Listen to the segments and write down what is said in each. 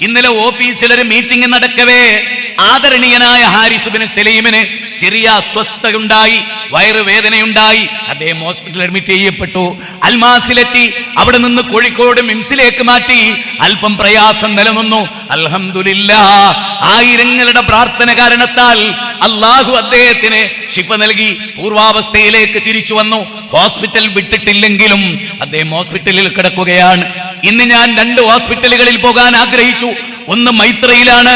ഇന്നലെ ഓഫീസിലൊരു മീറ്റിംഗ് നടക്കവേ ആദരണീയനായ ഹാരിസ് ബിൻ സലീമിന് ചെറിയ അസ്വസ്ഥതയുണ്ടായി, വയറുവേദനയുണ്ടായി. അദ്ദേഹം ഹോസ്പിറ്റലിൽ അഡ്മിറ്റ് ചെയ്യപ്പെട്ടു. അൽമാസിലെത്തി. അവിടെ നിന്ന് കോഴിക്കോട് മിംസിലേക്ക് മാറ്റി. അല്പം പ്രയാസം നിലനിന്നു. അൽഹംദുലില്ലാഹ്, ആയിരങ്ങളുടെ പ്രാർത്ഥന കാരണത്താൽ അള്ളാഹു അദ്ദേഹത്തിന് ശിഫ നൽകി പൂർവാവസ്ഥയിലേക്ക് തിരിച്ചു വന്നു. ഹോസ്പിറ്റൽ വിട്ടിട്ടില്ലെങ്കിലും അദ്ദേഹം ഹോസ്പിറ്റലിൽ കിടക്കുകയാണ്. ഇന്ന് ഞാൻ 2 ഹോസ്പിറ്റലുകളിൽ പോകാൻ ആഗ്രഹിച്ചു. ഒന്ന് മൈത്രയിലാണ്.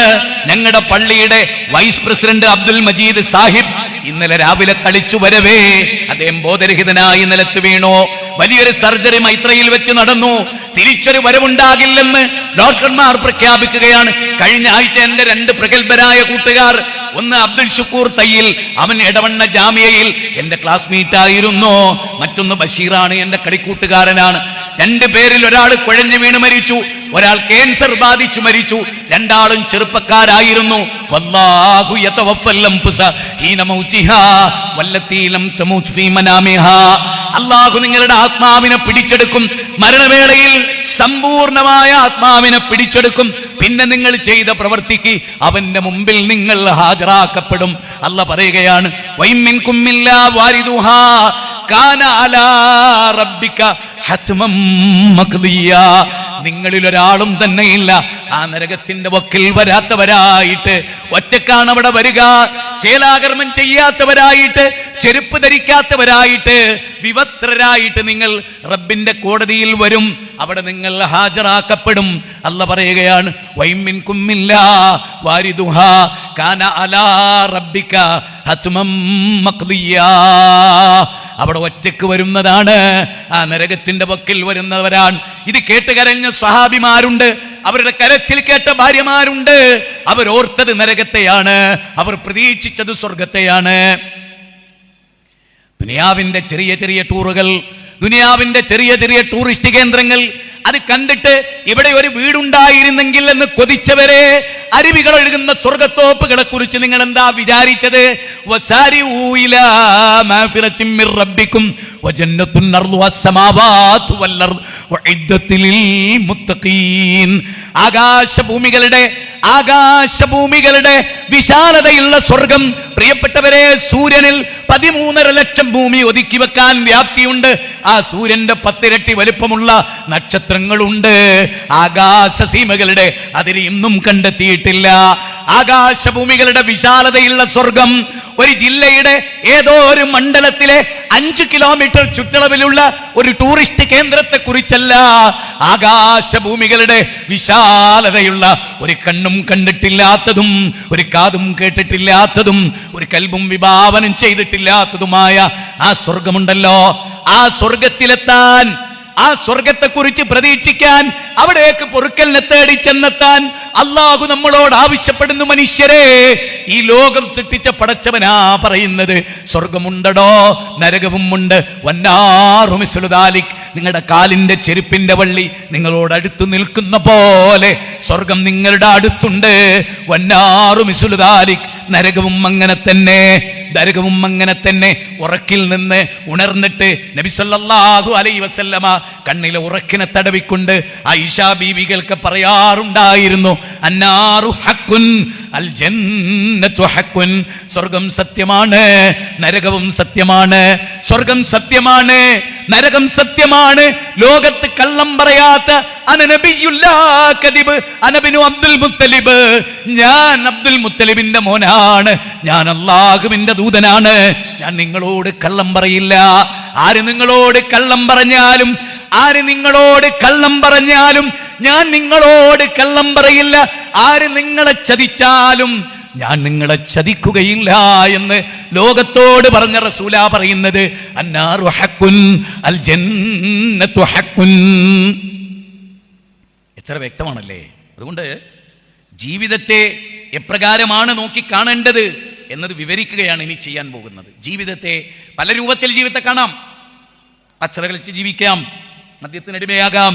ഞങ്ങളുടെ പള്ളിയുടെ വൈസ് പ്രസിഡന്റ് അബ്ദുൽ മജീദ് സാഹിബ് ഇന്നലെ രാവിലെ കളിച്ചു വരവേ അദ്ദേഹം ബോധരഹിതനായി നിലത്ത് വീണു. വലിയൊരു സർജറി മൈത്രയിൽ വെച്ച് നടന്നു. തിരിച്ചൊരു വരവുണ്ടാകില്ലെന്ന് ഡോക്ടർമാർ പ്രഖ്യാപിക്കുകയാണ്. കഴിഞ്ഞ ആഴ്ച എന്റെ 2 പ്രഗത്ഭരായ കൂട്ടുകാർ, ഒന്ന് അബ്ദുൽ ഷുക്കൂർ തയ്യിൽ, അവൻ എടവണ്ണ ജാമിയയിൽ എന്റെ ക്ലാസ്മേറ്റ് ആയിരുന്നു. മറ്റൊന്ന് ബഷീറാണ്, എന്റെ കളിക്കൂട്ടുകാരനാണ്. 2 പേരിൽ ഒരാൾ കുഴഞ്ഞു വീണ് മരിച്ചു, ഒരാൾ ക്യാൻസർ ബാധിച്ചു മരിച്ചു. 2 ചെറുപ്പക്കാരായിരുന്നു. വല്ലാഹു യതവഫൽ അൻഫുസ ഹീന മൗതിഹാ വല്ലതീ ലം തമൂത് ഫീ മനാമിഹാ. അല്ലാഹു നിങ്ങളുടെ ആത്മാവിനെ പിടിച്ചെടുക്കും. മരണവേളയിൽ സമ്പൂർണമായ ആത്മാവിനെ പിടിച്ചെടുക്കും. പിന്നെ നിങ്ങൾ ചെയ്ത പ്രവൃത്തിക്ക് അവന്റെ മുമ്പിൽ നിങ്ങൾ ഹാജരാക്കപ്പെടും. അല്ലാഹ് പറയുകയാണ്, വൈമിൻകും മില്ലാ വാരിദുഹാ കാന അലാ റബ്ബിക ഹത്മം മഖ്ദിയാ. നിങ്ങളിൽ ഒരാളും തന്നെയില്ല ആ നരകത്തിന്റെ വക്കിൽ വരാത്തവരായിട്ട്. ഒറ്റക്കാണ് അവിടെ വരിക. ചേലാകർമ്മം ചെയ്യാത്തവരായിട്ട്, ചെരുപ്പ് ധരിക്കാത്തവരായിട്ട്, വിവസ്ത്രരായിട്ട് നിങ്ങൾ റബ്ബിന്റെ കോടതിയിൽ വരും. അവിടെ നിങ്ങൾ ഹാജരാക്കപ്പെടും. അല്ലാഹ് പറയുകയാണ്, വൈമിൻകും മില്ലാ വാരിദുഹാ കാന അലാ റബ്ബിക ഹത്മം മഖ്ദിയാ. അവിടെ ഒറ്റക്ക് വരുന്നതാണ്, ആ നരകത്തിന്റെ വക്കിൽ വരുന്നവരാണ്. ഇത് കേട്ട് കരഞ്ഞ സ്വഹാബിമാരുണ്ട്, അവരുടെ കരച്ചിൽ കേട്ട ഭാര്യമാരുണ്ട്. അവരോർത്തത് നരകത്തെയാണ്, അവർ പ്രതീക്ഷിച്ചത് സ്വർഗത്തെയാണ്. ദുനിയാവിന്റെ ചെറിയ ചെറിയ ടൂറുകൾ, ദുനിയാവിന്റെ ചെറിയ ചെറിയ ടൂറിസ്റ്റ് കേന്ദ്രങ്ങൾ, അത് കണ്ടിട്ട് ഇവിടെ ഒരു വീടുണ്ടായിരുന്നെങ്കിൽ എന്ന് കൊതിച്ചവരെ, അരുവികൾ ഒഴുകുന്ന സ്വർഗത്തോപ്പുകളെ കുറിച്ച് നിങ്ങൾ എന്താ വിചാരിച്ചത്? ആകാശഭൂമികളുടെ വിശാലതയുള്ള സ്വർഗം. പ്രിയപ്പെട്ടവരെ, സൂര്യനിൽ 13.5 ലക്ഷം ഭൂമി ഒതുക്കി വെക്കാൻ വ്യാപ്തിയുണ്ട്. ആ സൂര്യന്റെ 10 ഇരട്ടി വലുപ്പമുള്ള നക്ഷത്രങ്ങളുണ്ട്. ആകാശസീമകളുടെ അതിന് ഇന്നും കണ്ടെത്തിയിട്ടില്ല. ആകാശഭൂമികളുടെ വിശാലതയുള്ള സ്വർഗം ഒരു ജില്ലയുടെ ഏതോ ഒരു മണ്ഡലത്തിലെ 5 കിലോമീറ്റർ ചുറ്റളവിലുള്ള ഒരു ടൂറിസ്റ്റ് കേന്ദ്രത്തെ കുറിച്ചല്ല. ആകാശഭൂമികളുടെ വിശാലതയുള്ള, ഒരു കണ്ണും കണ്ടിട്ടില്ലാത്തതും, ഒരു കാതും കേട്ടിട്ടില്ലാത്തതും, ഒരു കൽബും വിഭാവനം ചെയ്തിട്ടില്ലാത്തതുമായ ആ സ്വർഗമുണ്ടല്ലോ. ആ സ്വർഗത്തിലെത്താൻ, ആ സ്വർഗത്തെ കുറിച്ച് പ്രതീക്ഷിക്കാൻ, അവിടേക്ക് പൊറുക്കലിനെ തേടി ചെന്നെത്താൻ അള്ളാഹു നമ്മളോട് ആവശ്യപ്പെടുന്നു. മനുഷ്യരെ, ഈ ലോകം സൃഷ്ടിച്ച പടച്ചവനാ പറയുന്നത്, സ്വർഗമുണ്ടടോ, നരകവും ഉണ്ട്. വന്നാറു മിസ്ലു ദാലിക്. നിങ്ങളുടെ കാലിന്റെ ചെരുപ്പിന്റെ വള്ളി നിങ്ങളോട് അടുത്തു നിൽക്കുന്ന പോലെ സ്വർഗം നിങ്ങളുടെ അടുത്തുണ്ട്. വന്നാറു മിസ്ലു ദാലിക്. നരകവും അങ്ങനെ തന്നെ, നരകവും അങ്ങനെ തന്നെ. ഉറക്കിൽ നിന്ന് ഉണർന്നിട്ട് നബി സല്ലല്ലാഹു അലൈഹി വസല്ലമ കണ്ണിലെ ഉറക്കിനെ തടവിക്കൊണ്ട് ആയിഷാ ബീവികൾക്ക് പറയാറുണ്ടായിരുന്നു, അന്നാറു ഹഖ്കുൻ അൽ ജന്നത്തു ഹഖ്കുൻ. സ്വർഗം സത്യമാണ്, നരകവും സത്യമാണ്. സ്വർഗം സത്യമാണ്, നരകം സത്യമാണ്. ലോകത്ത് കള്ളം പറയാത്ത അബ്ദുൽ മുത്തലിബ്, ഞാൻ അബ്ദുൽ മുത്തലിബിന്റെ മോനാണ്, ഞാൻ അല്ലാഹുവിന്റെ ദൂതനാണ്, ഞാൻ നിങ്ങളോട് കള്ളം പറയില്ല. ആര് നിങ്ങളോട് കള്ളം പറഞ്ഞാലും, ആര് നിങ്ങളോട് കള്ളം പറഞ്ഞാലും ഞാൻ നിങ്ങളോട് കള്ളം പറയില്ല. ആര് നിങ്ങളെ ചതിച്ചാലും ഞാൻ നിങ്ങളെ ചതിക്കുകയില്ല എന്ന് ലോകത്തോട് പറഞ്ഞ റസൂലാ പറയുന്നത്. അന്നാറു ഹഖ്കുൻ അൽ ജന്നത്തു ഹഖ്കുൻ. എത്ര വ്യക്തമാണല്ലേ? അതുകൊണ്ട് ജീവിതത്തെ എപ്രകാരമാണ് നോക്കി കാണേണ്ടത് എന്നത് വിവരിക്കുകയാണ് ഇനി ചെയ്യാൻ പോകുന്നത്. ജീവിതത്തെ പല രൂപത്തിൽ ജീവിതത്തെ കാണാം. അച്ചറ കളിച്ച് ജീവിക്കാം, മദ്യത്തിനടിമയാകാം,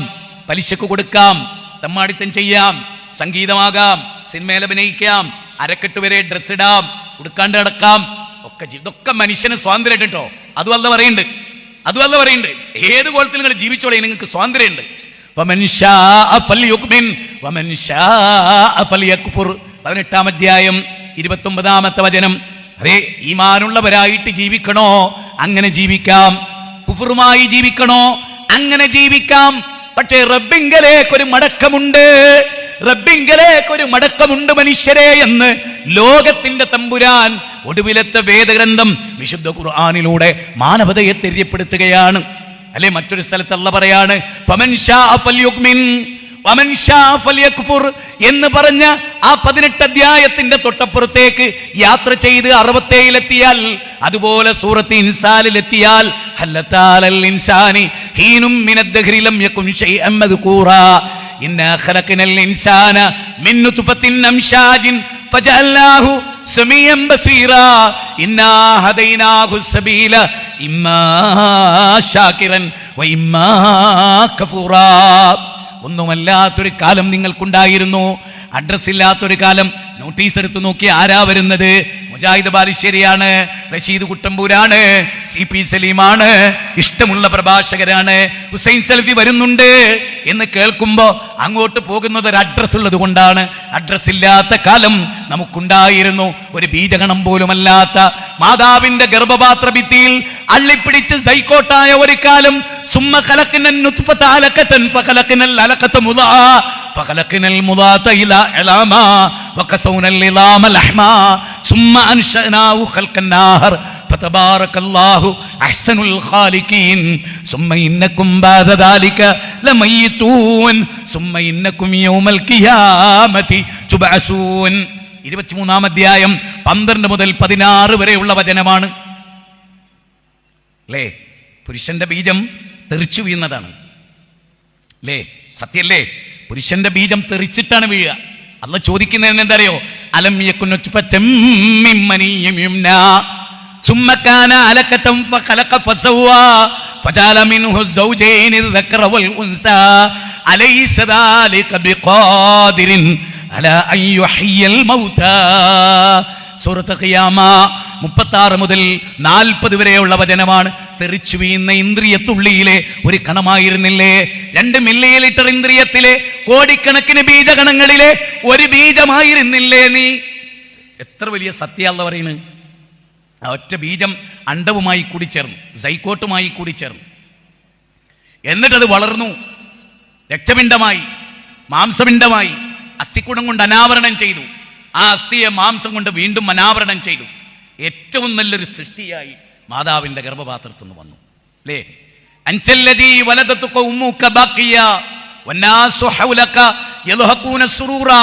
പലിശക്ക് കൊടുക്കാം, തമ്മാടിത്തം ചെയ്യാം, സംഗീതമാകാം, സിനിമയിൽ അഭിനയിക്കാം, അരക്കെട്ട് വരെ ഡ്രസ് ഇടാം, ഉടുക്കാണ്ട് കിടക്കാം, ഒക്കെ ഇതൊക്കെ മനുഷ്യന് സ്വാതന്ത്ര്യം കേട്ടോ. അതും അല്ല പറയുന്നുണ്ട്, അതും അല്ല പറയുന്നുണ്ട്. ഏത് കോലത്തിൽ നിങ്ങൾ ജീവിച്ചോളെ നിങ്ങൾക്ക് സ്വാതന്ത്ര്യമുണ്ട്. ഫമൻ ശാഅ ഫൽയുക്മിൻ വമൻ ശാഅ ഫൽയക്ഫുർ. 18-ാം അധ്യായം 29-ാമത്തെ വചനം. അതെ, ഈമാനുള്ളവരായിട്ട് ജീവിക്കണോ അങ്ങനെ ജീവിക്കാം, കുഫറുമായി ജീവിക്കണോ അങ്ങനെ ജീവിക്കാം. പക്ഷേ റബ്ബിങ്കലേക്കൊരു മടക്കമുണ്ട്, റബ്ബിങ്കലേക്കൊരു മടക്കമുണ്ട് മനുഷ്യരെ എന്ന് ലോകത്തിന്റെ തമ്പുരാൻ ഒടുവിലത്തെ വേദഗ്രന്ഥം വിശുദ്ധ ഖുർആനിലൂടെ മാനവതയെ തെര്യപ്പെടുത്തുകയാണ്. അല്ലെ, മറ്റൊരു സ്ഥലത്ത് അല്ലാഹ് പറയാണ് ഫമൻ ശാഅ ഫൽയുക്മിൻ വമൻ ശാഅ ഫൽയക്ഫുർ എന്ന് പറഞ്ഞ ആ 18 അധ്യായത്തിന്റെ തൊട്ടപ്പുറത്തേക്ക് യാത്ര ചെയ്ത് 67-ലെത്തിയാൽ, അതുപോലെ സൂറത്ത് ഇൻസാനിലെത്തിയാൽ ഹല്ലതാലൽ ഇൻസാനി ഹീനും മിനദ്ദഹ്രി ലം യകുൻ ശൈഅൻ മദ്കൂറാ ഇന്നാ ഖലഖനൽ ഇൻസാന മിൻ നുത്ഫത്തിൻ അംശാജിൻ ഫജഅൽനാഹു സമീഅൻ ബസീറാ ഇന്നാ ഹദൈനാഹു സബീല ഇമ്മാ ശാകിറൻ വഇമ്മാ കഫൂറാ. ഒന്നുമല്ലാത്തൊരു കാലം നിങ്ങൾക്കുണ്ടായിരുന്നു, അഡ്രസ് ഇല്ലാത്തൊരു കാലം. നോട്ടീസ് എടുത്തു നോക്കി ആരാ വരുന്നത്? മുജാഹിദ് ബാലുശ്ശേരിയാണ്, റഷീദ് കുട്ടമ്പൂരാണ്, CP സലീമാണ്, ഇഷ്ടമുള്ള പ്രഭാഷകരാണ്. ഹുസൈൻ സലഫി വരുന്നുണ്ട് എന്ന് കേൾക്കുമ്പോ അങ്ങോട്ട് പോകുന്നത് ഒരു അഡ്രസ് ഉള്ളത് കൊണ്ടാണ്. അഡ്രസ് ഇല്ലാത്ത കാലം നമുക്കുണ്ടായിരുന്നു. ഒരു ബീജഗണം പോലുമല്ലാത്ത മാതാവിന്റെ ഗർഭപാത്ര ഭിത്തിയിൽ അള്ളിപ്പിടിച്ച് സൈക്കോട്ടായ ഒരു കാലം. സുമ്മ ഖലഖ്നൻ നുത്ഫത അലഖതൻ ഫഖലഖ്നൽ അലഖത മുദാ ഫഖലഖ്നൽ മുദാത ഇലാ ഇലാമാ വകസൗനൽ ഇലാമ ലഹ്മാ സുമ്മ അൻശനാഹു ഖൽഖൻ ആഖർ ഫതബാറകല്ലാഹു അഹ്സനുൽ ഖാലിഖീൻ സുമ്മ ഇന്നകും ബഅദ ദാലിക ലമയ്യിതൂൻ സുമ്മ ഇന്നകും യൗമൽ ഖിയാമത്തി തുബഅസൂൻ. 23-ാം അധ്യായം 12 മുതൽ 16 വരെയുള്ള വചനമാണ്. അല്ലേ, പുരുഷന്റെ ബീജം തെറിച്ചു വീഴുന്നതാണ്. അല്ലേ, സത്യല്ലേ? പുരുഷന്റെ ബീജം തെറിച്ചിട്ടാണ് വീഴുക. അല്ലാഹ് ചോദിക്കുന്നതിന് എന്തറിയോ? അലം യകുൻ നുത്ഫതൻ മിൻ മനിയ്യിൻ യുംനാ സുമ്മ കാന അലഖതൻ ഫഖലഖ ഫസവ്വാ ഫജഅല മിൻഹു സൗജൈനി الذكر والانثى അലൈസ ദാലിക ബിഖാദിരിൻ അലാ അൻ യുഹ്യിൽ മൗതാ. സൂറത്ത് ഖിയാമ 36 മുതൽ 40 വരെയുള്ള വചനമാണ്. തെറിച്ചു വീഴുന്ന ഇന്ദ്രിയത്തുള്ളിയിലെ ഒരു കണമായിരുന്നില്ലേ? 2 മില്ലിലിറ്റർ ഇന്ദ്രിയത്തിലെ കോടിക്കണക്കിന് ബീജഗണങ്ങളിലെ ഒരു ബീജമായിരുന്നില്ലേ നീ? എത്ര വലിയ സത്യാന്ന് പറയുന്നത്. ആ ഒറ്റ ബീജം അണ്ഡവുമായി കൂടിച്ചേർന്നു, സൈക്കോട്ടുമായി കൂടിച്ചേർന്നു. എന്നിട്ടത് വളർന്നു, രക്തപിണ്ഡമായി, മാംസപിണ്ഡമായി, അസ്ഥിക്കുടം കൊണ്ട് അനാവരണം ചെയ്തു. ആ അസ്ഥിയെ മാംസം കൊണ്ട് വീണ്ടും അനാവരണം ചെയ്തു. ഏറ്റവും നല്ലൊരു സൃഷ്ടിയായി മാതാവിന്റെ ഗർഭപാത്രത്തിൽ നിന്ന് വന്നു. അല്ലേ, അൻചല്ലദീ വലദതുക ഉമ്മുക ബാഖിയ വന്നാസു ഹൗലക യൽഹഖൂന സുറൂറാ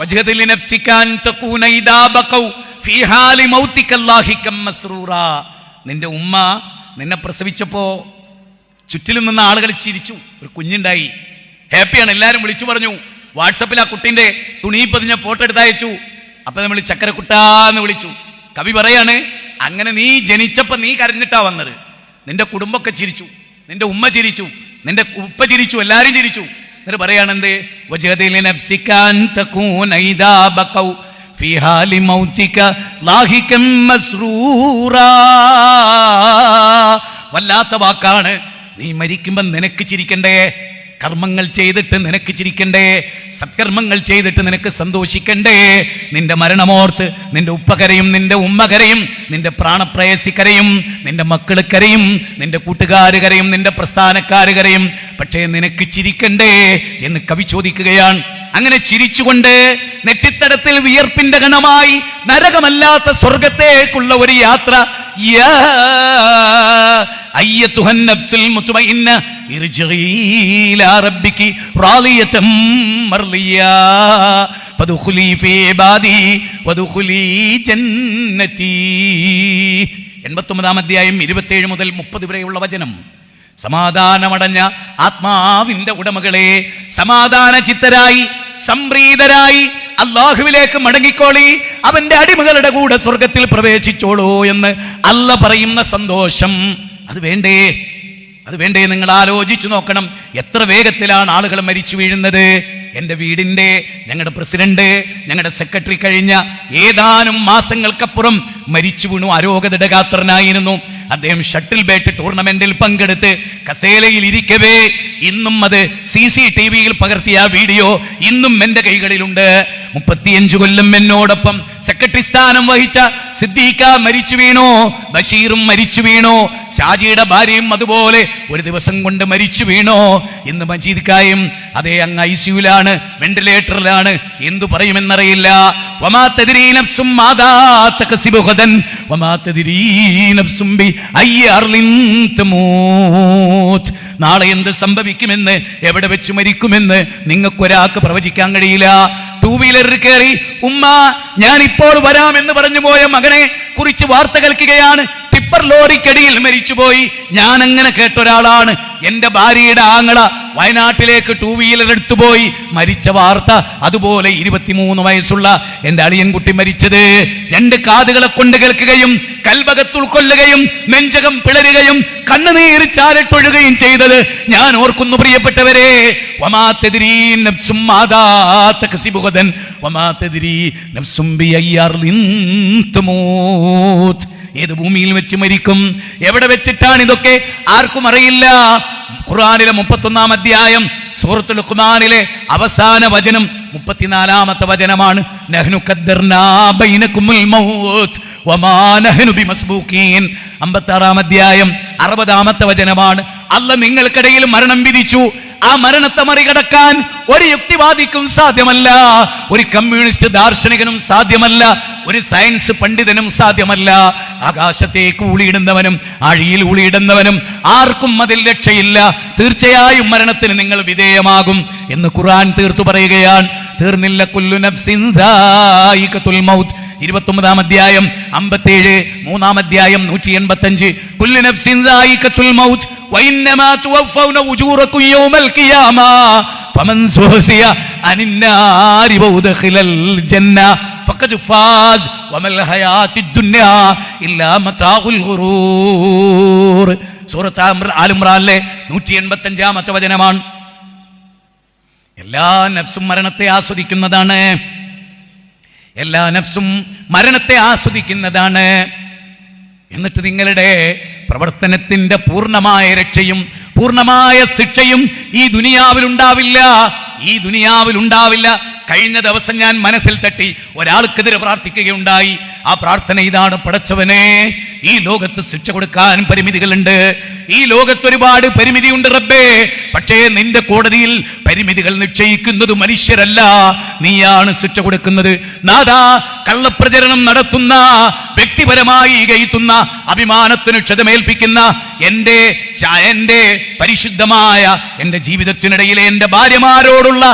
വജ്ഹദ ലിനഫ്സിക അൻ തകൂന ഇദാ ബഖൗ ഫീ ഹാലി മൗതിക അല്ലാഹികം മസ്റൂറാ. നിന്റെ ഉമ്മ നിന്നെ പ്രസവിച്ചപ്പോ ചുറ്റിലും നിന്ന ആളുകൾ ചിരിച്ചു. ഒരു കുഞ്ഞുണ്ടായി, ഹാപ്പിയാണ്, എല്ലാവരും വിളിച്ചു പറഞ്ഞു. വാട്സപ്പിൽ ആ കുട്ടിന്റെ തുണി പതിഞ്ഞ ഫോട്ടോ എടുത്തയച്ചു. അപ്പൊ നമ്മൾ ചക്കരക്കുട്ടാന്ന് വിളിച്ചു. കവി പറയാണ്, അങ്ങനെ നീ ജനിച്ചപ്പോ നീ കരഞ്ഞിട്ടാ വന്നത്. നിന്റെ കുടുംബമൊക്കെ ചിരിച്ചു, നിന്റെ ഉമ്മ ചിരിച്ചു, നിന്റെ ഉപ്പ ചിരിച്ചു, എല്ലാരും ചിരിച്ചു. എന്നിട്ട് പറയാണെന്ത്? വല്ലാത്ത വാക്കാണ്. നീ മരിക്കുമ്പോ നിനക്ക് ചിരിക്കണ്ടേ? കർമ്മങ്ങൾ ചെയ്തിട്ട് നിനക്ക് ചിരിക്കണ്ടേ? സത്കർമ്മങ്ങൾ ചെയ്തിട്ട് നിനക്ക് സന്തോഷിക്കണ്ടേ? നിന്റെ മരണമോർത്ത് നിന്റെ ഉപ്പകരയും, നിന്റെ ഉമ്മകരയും, നിന്റെ പ്രാണപ്രേയസിക്കരയും, നിന്റെ മക്കള് കരയും, നിന്റെ കൂട്ടുകാരുകരയും, നിന്റെ പ്രസ്ഥാനക്കാരുകരയും. പക്ഷേ നിനക്ക് ചിരിക്കണ്ടേ എന്ന് കവി ചോദിക്കുകയാണ്. അങ്ങനെ ചിരിച്ചുകൊണ്ട് നെറ്റിത്തടത്തിൽ വിയർപ്പിന്റെ ഗണമായി നരകമല്ലാത്ത സ്വർഗത്തേക്കുള്ള ഒരു യാത്ര. യാ അയ്യതുഹൻ നഫ്സുൽ മുത്മഇന്ന ഇർജിഇ ഇലാ റബ്ബികി റാളിയതൻ മർളിയാ ഫദ്ഖുലി ഫീ ഇബാദി വദ്ഖുലി ജന്നതി. 89-ാം അധ്യായം 27 മുതൽ 30 വരെയുള്ള വചനം. സമാധാനമടഞ്ഞ ആത്മാവിന്റെ ഉടമകളെ, സമാധാന ചിത്തരായി സംപ്രീതരായി അല്ലാഹുവിലേക്ക് മടങ്ങിക്കോളി, അവന്റെ അടിമകളുടെ കൂടെ സ്വർഗത്തിൽ പ്രവേശിച്ചോളൂ എന്ന് അല്ലാഹ് പറയുന്ന സന്തോഷം അത് വേണ്ടേ? അത് വേണ്ടേ? നിങ്ങൾ ആലോചിച്ചു നോക്കണം. എത്ര വേഗത്തിലാണ് ആളുകൾ മരിച്ചു വീഴുന്നത്. എൻ്റെ വീടിൻ്റെ, ഞങ്ങളുടെ പ്രസിഡന്റ്, ഞങ്ങളുടെ സെക്രട്ടറി കഴിഞ്ഞ ഏതാനും മാസങ്ങൾക്കപ്പുറം മരിച്ചു വീണു. ആരോഗ്യദൃഢഗാത്രനായിരുന്നു. അദ്ദേഹം ഷട്ടിൽ ബാറ്റ് ടൂർണമെന്റിൽ പങ്കെടുത്ത് കസേലയിൽ ഇരിക്കവേ ഇന്നും അത് CCTV-യിൽ പകർത്തിയ വീഡിയോ ഇന്നും എന്റെ കൈകളിലുണ്ട്. 35 കൊല്ലം എന്നോടൊപ്പം സെക്രട്ടറി സ്ഥാനം വഹിച്ച സിദ്ദീഖ മരിച്ചു വീണോ, ബഷീറും മരിച്ചു വീണോ, ഷാജിയുടെ ഭാര്യയും അതുപോലെ ഒരു ദിവസം കൊണ്ട് മരിച്ചു വീണോ. ഇന്ന് മജീദ് കായും അതേ അങ്ങ് ICU-ലാണ്, വെന്റിലേറ്ററിലാണ്. എന്തു പറയുമെന്നറിയില്ല. വമാ തദ്രീ നഫ്സും മാദാ തക്സിബു ഗദൻ വമാ തദ്രീ നഫ്സും ബി അയ്യി അർളിൻ തമൂത്. നാളെ എന്ത് സംഭവിക്കുമെന്ന്, എവിടെ വെച്ച് മരിക്കുമെന്ന് നിങ്ങൾക്കൊരാൾക്ക് പ്രവചിക്കാൻ കഴിയില്ല. 2 വീലറിൽ കയറി ഉമ്മ ഞാൻ ഇപ്പോൾ വരാമെന്ന് പറഞ്ഞു പോയ മകനെ കുറിച്ച് വാർത്ത കേൾക്കുകയാണ്. ടിപ്പർ ലോറിക്കടിയിൽ മരിച്ചുപോയി. ഞാൻ അങ്ങനെ കേട്ടൊരാളാണ്. എന്റെ ഭാര്യയുടെ ആങ്ങള വയനാട്ടിലേക്ക് 2 വീലർ എടുത്തുപോയി മരിച്ച വാർത്ത. അതുപോലെ 23 വയസ്സുള്ള എന്റെ അളിയൻകുട്ടി മരിച്ചത് 2 കാതുകളെ കൊണ്ട് കേൾക്കുകയും കൽവകത്ത് ഉൾക്കൊള്ളുകയും നെഞ്ചകം പിളരുകയും കണ്ണുനീർ ചാലിട്ടൊഴുകയും ചെയ്തത് ഞാൻ ഓർക്കുന്നു. പ്രിയപ്പെട്ടവരെ, വമാ തദ്രീ നഫ്സും മാദാ തക്സിബു ഗദൻ വമാ തദ്രീ നഫ്സും ബിഅയ്യി അർളിൻ തമൂത്. ഏത് ഭൂമിയിൽ വെച്ച് മരിക്കും, എവിടെ വെച്ചിട്ടാണ് ഇതൊക്കെ ആർക്കും അറിയില്ല. ഖുർആനിലെ 31-ാം അധ്യായം സൂറത്തുൽ ലുഖ്മാനിലെ അവസാന വചനം 34-ാമത്തെ വചനമാണ്. നഹ്നു ഖദ്ദർനാ ബൈനകുമുൽ മൗത്ത് വമാ നഹ്നു ബിമസ്ബൂഖീൻ. 56-ാം അധ്യായം 60-ാമത്തെ വചനമാണ്. അല്ലാഹ് നിങ്ങൾക്കിടയിൽ മരണം വിധിച്ചു. ആ മരണത്തെ മറികടക്കാൻ ഒരു യുക്തിവാദിക്കും സാധ്യമല്ല, ഒരു കമ്മ്യൂണിസ്റ്റ് ദാർശനികനും സാധ്യമല്ല, ഒരു സയൻസ് പണ്ഡിതനും സാധ്യമല്ല. ആകാശത്തേക്ക് ഊളിയിടുന്നവനും ആഴിയിൽ ഊളിയിടുന്നവനും ആർക്കും അതിൽ രക്ഷയില്ല. തീർച്ചയായും മരണത്തിന് നിങ്ങൾ വിധേയമാകും എന്ന് ഖുർആൻ തീർത്തു പറയുകയാണ്. തീർന്നില്ല. കുല്ലു നഫ്സിൻ ദായിഖത്തുൽ മൗത്ത് 29-ാം അധ്യായം 57, 3-ാം അധ്യായം 185. കുല്ലു നഫ്സിൻ ദായിഖത്തുൽ മൗത്ത് വഇന്നമാ തുവഫൗന ഉജൂറകും യൗമൽ ഖിയാമ ഫമൻ സുഹസിയ അനിൻ നാരി വഉദ്ഖിലൽ ജന്ന ഫഖദ് ഫാസ് വമൽ ഹയാത്തിദ് ദുനിയ ഇല്ലാ മതാഉൽ ഗുറൂർ. സൂറത്ത് ആൽ ഇംറാനിലെ 185-ാമത്തെ വചനമാണ്. എല്ലാ നഫ്സും മരണത്തെ ആസ്വദിക്കുന്നതാണ്. എല്ലാ നഫ്സും മരണത്തെ ആസ്വദിക്കുന്നതാണ്. എന്നിട്ട് നിങ്ങളുടെ പ്രവർത്തനത്തിന്റെ പൂർണ്ണമായ രക്ഷയും പൂർണ്ണമായ ശിക്ഷയും ഈ ദുനിയാവിൽ ഉണ്ടാവില്ല. ഈ ദുനിയാവിൽ ഉണ്ടാവില്ല. കഴിഞ്ഞ ദിവസം ഞാൻ മനസ്സിൽ തട്ടി ഒരാൾക്കെതിരെ പ്രാർത്ഥിക്കുകയുണ്ടായി. ആ പ്രാർത്ഥന ഇതാണ്: പടച്ചവനെ, ഈ ലോകത്ത് ശിക്ഷ കൊടുക്കാൻ പരിമിതികളുണ്ട്, ഈ ലോകത്ത് ഒരുപാട് പരിമിതിയുണ്ട് റബ്ബേ. പക്ഷേ നിന്റെ കോടതിയിൽ പരിമിതികൾ നിശ്ചയിക്കുന്നത് മനുഷ്യരല്ല, നീയാണ് ശിക്ഷ കൊടുക്കുന്നത്. നാദാ, കള്ളപ്രചരണം നടത്തുന്ന, വ്യക്തിപരമായി കയറ്റുന്ന, അഭിമാനത്തിന് ക്ഷതമേൽപ്പിക്കുന്ന എന്റെ പരിശുദ്ധമായ എന്റെ ജീവിതത്തിനിടയിലെ എന്റെ ഭാര്യമാരോടുള്ള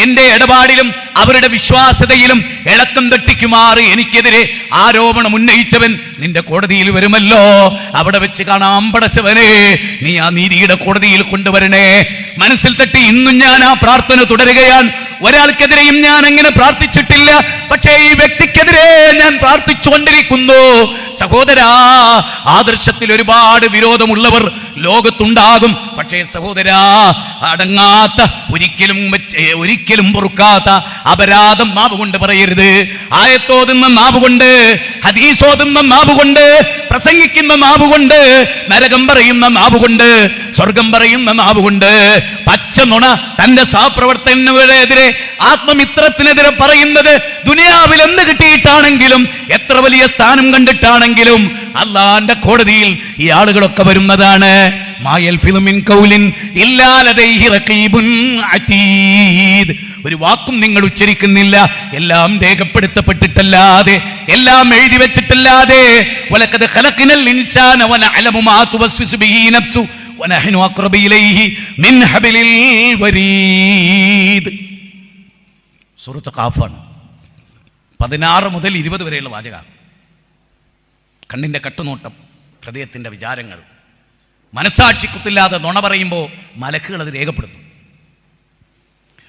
എന്റെ ഇടപാടിലും അവരുടെ വിശ്വാസ്യതയിലും ഇളക്കം തട്ടിക്കുമാറ് എനിക്കെതിരെ ആരോപണം ഉന്നയിച്ചവൻ നിന്റെ കോടതിയിൽ വരുമല്ലോ. അവിടെ വെച്ച് കാണാം പടച്ചവനെ, നീ ആ നീതിയുടെ കോടതിയിൽ കൊണ്ടുവരണേ. മനസ്സിൽ തട്ടി ഇന്നും ഞാൻ ആ പ്രാർത്ഥന തുടരുകയാണ്. ഒരാൾക്കെതിരെയും ഞാൻ അങ്ങനെ പ്രാർത്ഥിച്ചിട്ടില്ല, പക്ഷേ ഈ വ്യക്തിക്കെതിരെ ഞാൻ പ്രാർത്ഥിച്ചുകൊണ്ടിരിക്കുന്നു. സഹോദരാ, ആദർശത്തിൽ ഒരുപാട് വിരോധമുള്ളവർ ലോകത്തുണ്ടാകും. പക്ഷേ സഹോദരാ, അടങ്ങാത്ത, ഒരിക്കലും പൊറുക്കാത്ത അപരാധം നാവുകൊണ്ട് പറയരുത്. ആയത്തോതുന്ന നാവുകൊണ്ട്, ഹദീസോതുന്ന നാവുകൊണ്ട്, പ്രസംഗിക്കുന്ന നാവുകൊണ്ട്, നരകം പറയുന്ന നാവുകൊണ്ട്, സ്വർഗം പറയുന്ന നാവുകൊണ്ട്, പച്ച നുണ തന്റെ സഹപ്രവർത്തകനെതിരെ, ആത്മമിത്രത്തിനെതിരെ പറയുന്നത് ദുനിയാവിൽ എന്ത് കിട്ടിയിട്ടാണെങ്കിലും, എത്ര വലിയ സ്ഥാനം കണ്ടിട്ടാണെങ്കിലും അല്ലാഹുവിന്റെ കോടതിയിൽ ഈ ആളുകളൊക്കെ വരുന്നതാണ്. ഒരു വാക്കും നിങ്ങൾ ഉച്ചരിക്കുന്നില്ല, എല്ലാം രേഖപ്പെടുത്തപ്പെട്ടിട്ടല്ലാതെ, എല്ലാം എഴുതി വെച്ചിട്ടല്ലാതെ. വലഖദ് ഖലഖനൽ ഇൻസാന വനഅലമു മാ തുവസ്വിസു ബിഹി നഫ്സു വനഹ്നു അഖ്റബു ഇലൈഹി മിൻ ഹബ്ലിൽ വരീദ്. സൂറത്ത് ഖാഫാണ്. 16 മുതൽ 20 വരെയുള്ള വാചകം. കണ്ണിന്റെ കട്ടുനോട്ടം, ഹൃദയത്തിന്റെ വിചാരങ്ങൾ, മനസാക്ഷിക്കുത്തില്ലാതെ നുണ പറയുമ്പോൾ മലക്കുകൾ അത് രേഖപ്പെടുത്തും.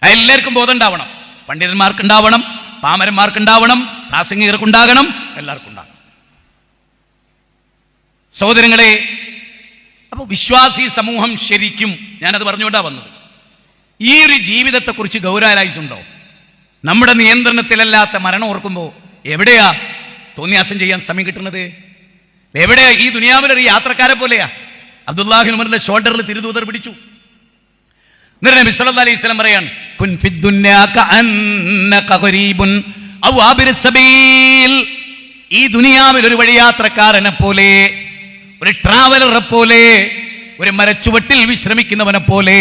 എല്ലാവർക്കും ബോധം ഉണ്ടാവണം. പണ്ഡിതന്മാർക്കുണ്ടാവണം, പാമരന്മാർക്കുണ്ടാവണം, പ്രാസംഗികർക്കുണ്ടാകണം, എല്ലാവർക്കും ഉണ്ടാകണം. സഹോദരങ്ങളെ, അപ്പൊ വിശ്വാസി സമൂഹം ശരിക്കും, ഞാനത് പറഞ്ഞുകൊണ്ടാ വന്നത്, ഈ ഒരു ജീവിതത്തെക്കുറിച്ച് ഗൗരവമായിട്ടുണ്ടോ? നമ്മുടെ നിയന്ത്രണത്തിലല്ലാത്ത മരണം ഓർക്കുമ്പോൾ എവിടെയാ തോന്നിയാസം ചെയ്യാൻ സമയം കിട്ടുന്നത്? എവിടെ? ഈ ദുനിയാവിലൊരു യാത്രക്കാരെ പോലെയാ. അബ്ദുല്ലാഹി ഉമറിന്റെ ഷോൾഡറിൽ തിരുദൂതർ പിടിച്ചു. നബി സല്ലല്ലാഹു അലൈഹി വസല്ലം പറയാൻ, കുൻ ഫിദ്ദുന്യാ കഅന്നക ഖരീബുൻ ഔ ആബിറു സബീൽ. ഈ ദുനിയാവിൽ ഒരു വഴിയാത്രക്കാരനെ പോലെ, ഒരു ട്രാവലറെ പോലെ, ഒരു മരച്ചുവട്ടിൽ വിശ്രമിക്കുന്നവനെ പോലെ,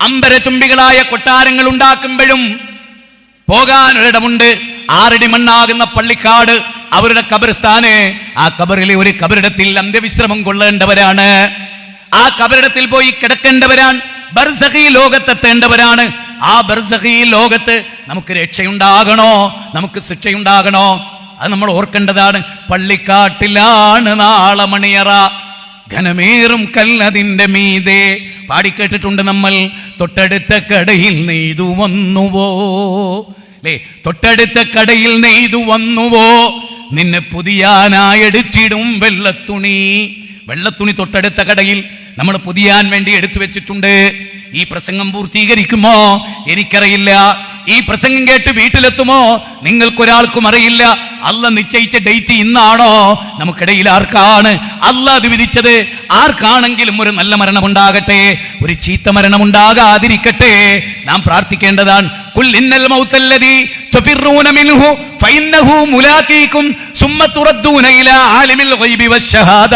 അമ്പരചുംബികളായ കൊട്ടാരങ്ങൾ ഉണ്ടാക്കുമ്പോഴും പോകാനൊരിടമുണ്ട്. 6 അടി മണ്ണാകുന്ന പള്ളിക്കാട് അവരുടെ ഖബർസ്ഥാന്. ആ ഖബറിലെ ഒരു ഖബറിടത്തിൽ അന്ത്യവിശ്രമം കൊള്ളേണ്ടവരാണ്. ആ ഖബറിടത്തിൽ പോയി കിടക്കേണ്ടവരാണ്. ബർസഖി ലോകത്തെത്തേണ്ടവരാണ്. ആ ബർസഖി ലോകത്ത് നമുക്ക് രക്ഷയുണ്ടാകണോ, നമുക്ക് ശിക്ഷയുണ്ടാകണോ, അത് നമ്മൾ ഓർക്കേണ്ടതാണ്. പള്ളിക്കാട്ടിലാണ് നാളെ മണിയറ, ഘനമേറും കല്ലതിന്റെ മീതെ. പാടിക്കേട്ടിട്ടുണ്ട് നമ്മൾ. തൊട്ടടുത്ത കടയിൽ നെയ്തു വന്നുവോ, അല്ലേ? തൊട്ടടുത്ത കടയിൽ നെയ്തു വന്നുവോ, നിന്നെ പുതിയാനായടിച്ചിടും വെള്ളത്തുണി. വെള്ളത്തുണി തൊട്ടടുത്ത കടയിൽ നമ്മൾ പുതിയാൻ വേണ്ടി എടുത്തു വെച്ചിട്ടുണ്ട്. ഈ പ്രസംഗം പൂർത്തീകരിക്കുമോ എനിക്കറിയില്ല. ഈ പ്രസംഗം കേട്ട് വീട്ടിലെത്തുമോ നിങ്ങൾക്കൊരാൾക്കും അറിയില്ല. അള്ളാഹ് നിശ്ചയിച്ച ഡേറ്റ് ഇന്നാണോ? നമുക്കിടയിൽ ആർക്കാണ് അള്ളാഹ് അത് വിധിച്ചത്? ആർക്കാണെങ്കിലും ഒരു നല്ല മരണം ഉണ്ടാകട്ടെ, ഒരു ചീത്ത മരണം ഉണ്ടാകാതിരിക്കട്ടെ. നാം പ്രാർത്ഥിക്കേണ്ടതാണ്. ഖുൽ ഇന്നൽ മൗതല്ലദീ തഫിറൂന മിൻഹു ഫഇന്നഹു മുലാഖീകും സുമ്മ തുറദ്ദൂന ഇലാ ആലിമിൽ ഗൈബി വശഹാദ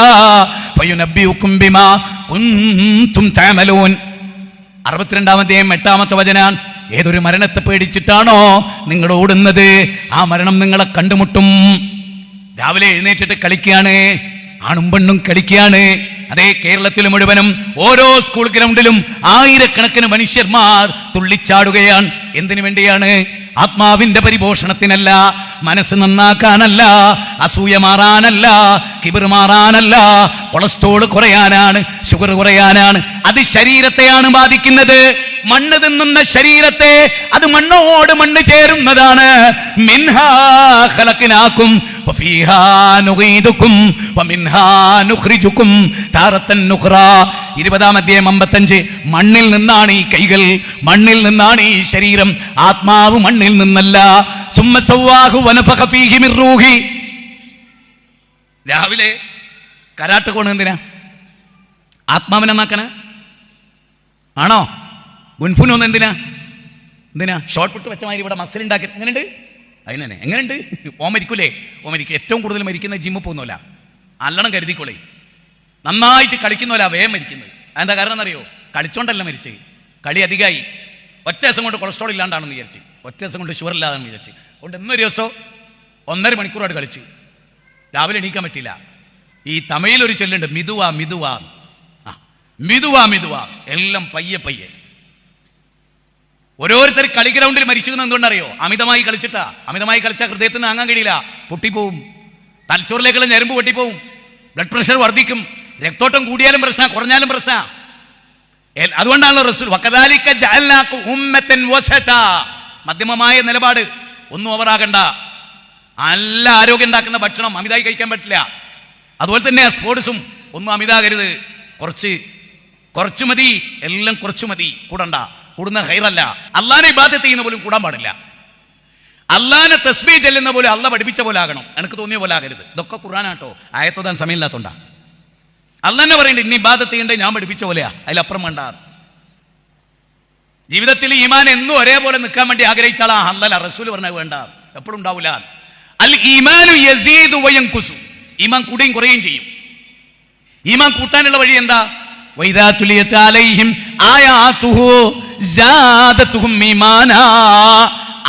ഫയുനബ്ബിഉകും ബിമാ കുൻതും തഅമലൂൻ. 62-ാം 8-ാമത്തെ വചനം. ഏതൊരു മരണത്തെ പേടിച്ചിട്ടാണോ നിങ്ങൾ ഓടുന്നത്, ആ മരണം നിങ്ങളെ കണ്ടുമുട്ടും. രാവിലെ എഴുന്നേറ്റിട്ട് കളിക്കുകയാണ്, ആണും പെണ്ണും കളിക്കുകയാണ്. അതേ കേരളത്തിൽ മുഴുവനും ഓരോ സ്കൂൾ ഗ്രൗണ്ടിലും ആയിരക്കണക്കിന് മനുഷ്യന്മാർ തുള്ളിച്ചാടുകയാണ്. എന്തിനു വേണ്ടിയാണ്? ആത്മാവിന്റെ പരിപോഷണത്തിനല്ല, മനസ്സ് നന്നാക്കാനല്ല, അസൂയ മാറാനല്ല, കിബിർ മാറാനല്ല, കൊളസ്ട്രോൾ കുറയാനാണ്, ഷുഗർ കുറയാനാണ്. അത് ശരീരത്തെയാണ് ബാധിക്കുന്നത്. മണ്ണ് തിന്നുന്ന ശരീരത്തെ, അത് മണ്ണോട് മണ്ണ് ചേരുന്നതാണ്. മിൻഹാ ഖലഖനാകും വഫീഹാ നുഗീദുകും വമിൻഹാ നുഖ്രിജുകും താറത്തൻ നുഖ്റാ. 20-ാം അധ്യായം 55. മണ്ണിൽ നിന്നാണ് ഈ കൈകൾ, മണ്ണിൽ നിന്നാണ് ഈ ശരീരം, ആത്മാവ് മണ്ണിൽ നിന്നല്ല. സുമ്മ സവ്വാഹു വനഫഖ ഫീഹി മിർ റൂഹി. രാവിലെ കരാട്ട് കോണ് എന്തിനാ? ആത്മാവിനെ നന്നാക്കാനാ ആണോ? ഗുൻഫുനൊന്നും എന്തിനാ? ഷോർട്ട് പുട്ട് വെച്ച മാതിരി ഇവിടെ മസിൽ ഉണ്ടാക്കി. എങ്ങനെയുണ്ട്? അതിനെ എങ്ങനെയുണ്ട്? മരിക്കൂലേ? മരിക്കും. ഏറ്റവും കൂടുതൽ മരിക്കുന്ന ജിമ്മിൽ പോകുന്നില്ല. നല്ലോണം കരുതിക്കോളേ. നന്നായിട്ട് കളിക്കുന്നവരാ വേഗം മരിക്കുന്നത്. അതെന്താ കാരണം എന്നറിയോ? കളിച്ചോണ്ടല്ല മരിച്ച്, കളി അധികമായി. ഒറ്റ ദിവസം കൊണ്ട് കൊളസ്ട്രോൾ ഇല്ലാണ്ടാണെന്ന് വിചാരിച്ച്, ഒറ്റ ദിവസം കൊണ്ട് ഷുഗർ ഇല്ലാതാണെന്ന് വിചാരിച്ച്. അതുകൊണ്ട് എന്നൊരു ദിവസം 1.5 മണിക്കൂറായിട്ട് കളിച്ച് രാവിലെ എണീക്കാൻ പറ്റില്ല. ഈ തമിഴിലൊരു ചൊല്ലുണ്ട്, മിതുവാ മിതുവാ. മിതുവാ മിതുവാ, എല്ലാം പയ്യെ പയ്യെ. ഓരോരുത്തർ കളി ഗ്രൗണ്ടിൽ മരിച്ചിരുന്നത് എന്തുകൊണ്ടറിയോ? അമിതമായി കളിച്ചിട്ടാ. അമിതമായി കളിച്ചാൽ ഹൃദയത്തിന് താങ്ങാൻ കഴിയില്ല, പൊട്ടിപ്പോവും. തലച്ചോറിലേക്കുള്ള ഞരമ്പ് പൊട്ടിപ്പോവും, ബ്ലഡ് പ്രഷർ വർദ്ധിക്കും, രക്തോട്ടം കൂടിയാലും പ്രശ്ന, കുറഞ്ഞാലും പ്രശ്ന. അതുകൊണ്ടാണ് റസൂൽ വകദാലിക ജഅൽനാകും ഉമ്മത്തൻ വസതാ, മധ്യമമായ നിലപാട്. ഒന്നും ഓവറാകണ്ട. നല്ല ആരോഗ്യം ഉണ്ടാക്കുന്ന ഭക്ഷണം അമിതമായി കഴിക്കാൻ പറ്റില്ല. അതുപോലെ തന്നെ സ്പോർട്സും ഒന്നും അമിതാകരുത്. കുറച്ച് മതി, എല്ലാം കുറച്ചു മതി. കൂടണ്ട, കൂടുന്ന ഹൈറല്ല. അള്ളാനെ ഇബാദത്ത് ചെയ്യുന്ന പോലും കൂടാൻ പാടില്ല. അള്ളാനെ തസ്ബീഹ് ചെല്ലുന്ന പോലെ അള്ളാഹ് പഠിപ്പിച്ച പോലെ ആകണം, എനിക്ക് തോന്നിയ പോലെ ആകരുത്. ഇതൊക്കെ ഖുർആനാട്ടോ, ആയത്തോതാൻ സമയമില്ലാത്തോണ്ടാ. അള്ളാഹ് പറയുന്നുണ്ട്, ഇനി ഇബാദത്ത് ചെയ്യേണ്ടത് ഞാൻ പഠിപ്പിച്ച പോലെയാ, അതിലപ്പുറം വേണ്ട. ജീവിതത്തിൽ ഈമാൻ എന്നും ഒരേപോലെ നിൽക്കാൻ വേണ്ടി ആഗ്രഹിച്ചാൽ അല്ലല്ല, റസൂൽ പറഞ്ഞത് വേണ്ട, എപ്പോഴും ഉണ്ടാവില്ല. അൽ ഈമാനു യസീദു വയൻഖുസു, ഈമാൻ കൂടുകയും കുറയുകയും ചെയ്യും. ഈമാൻ കൂട്ടാനുള്ള വഴി എന്താ? വൈദാ തുലിയത് അലൈഹിം ആയാതുഹു സാദതുഹും ഈമാനാ,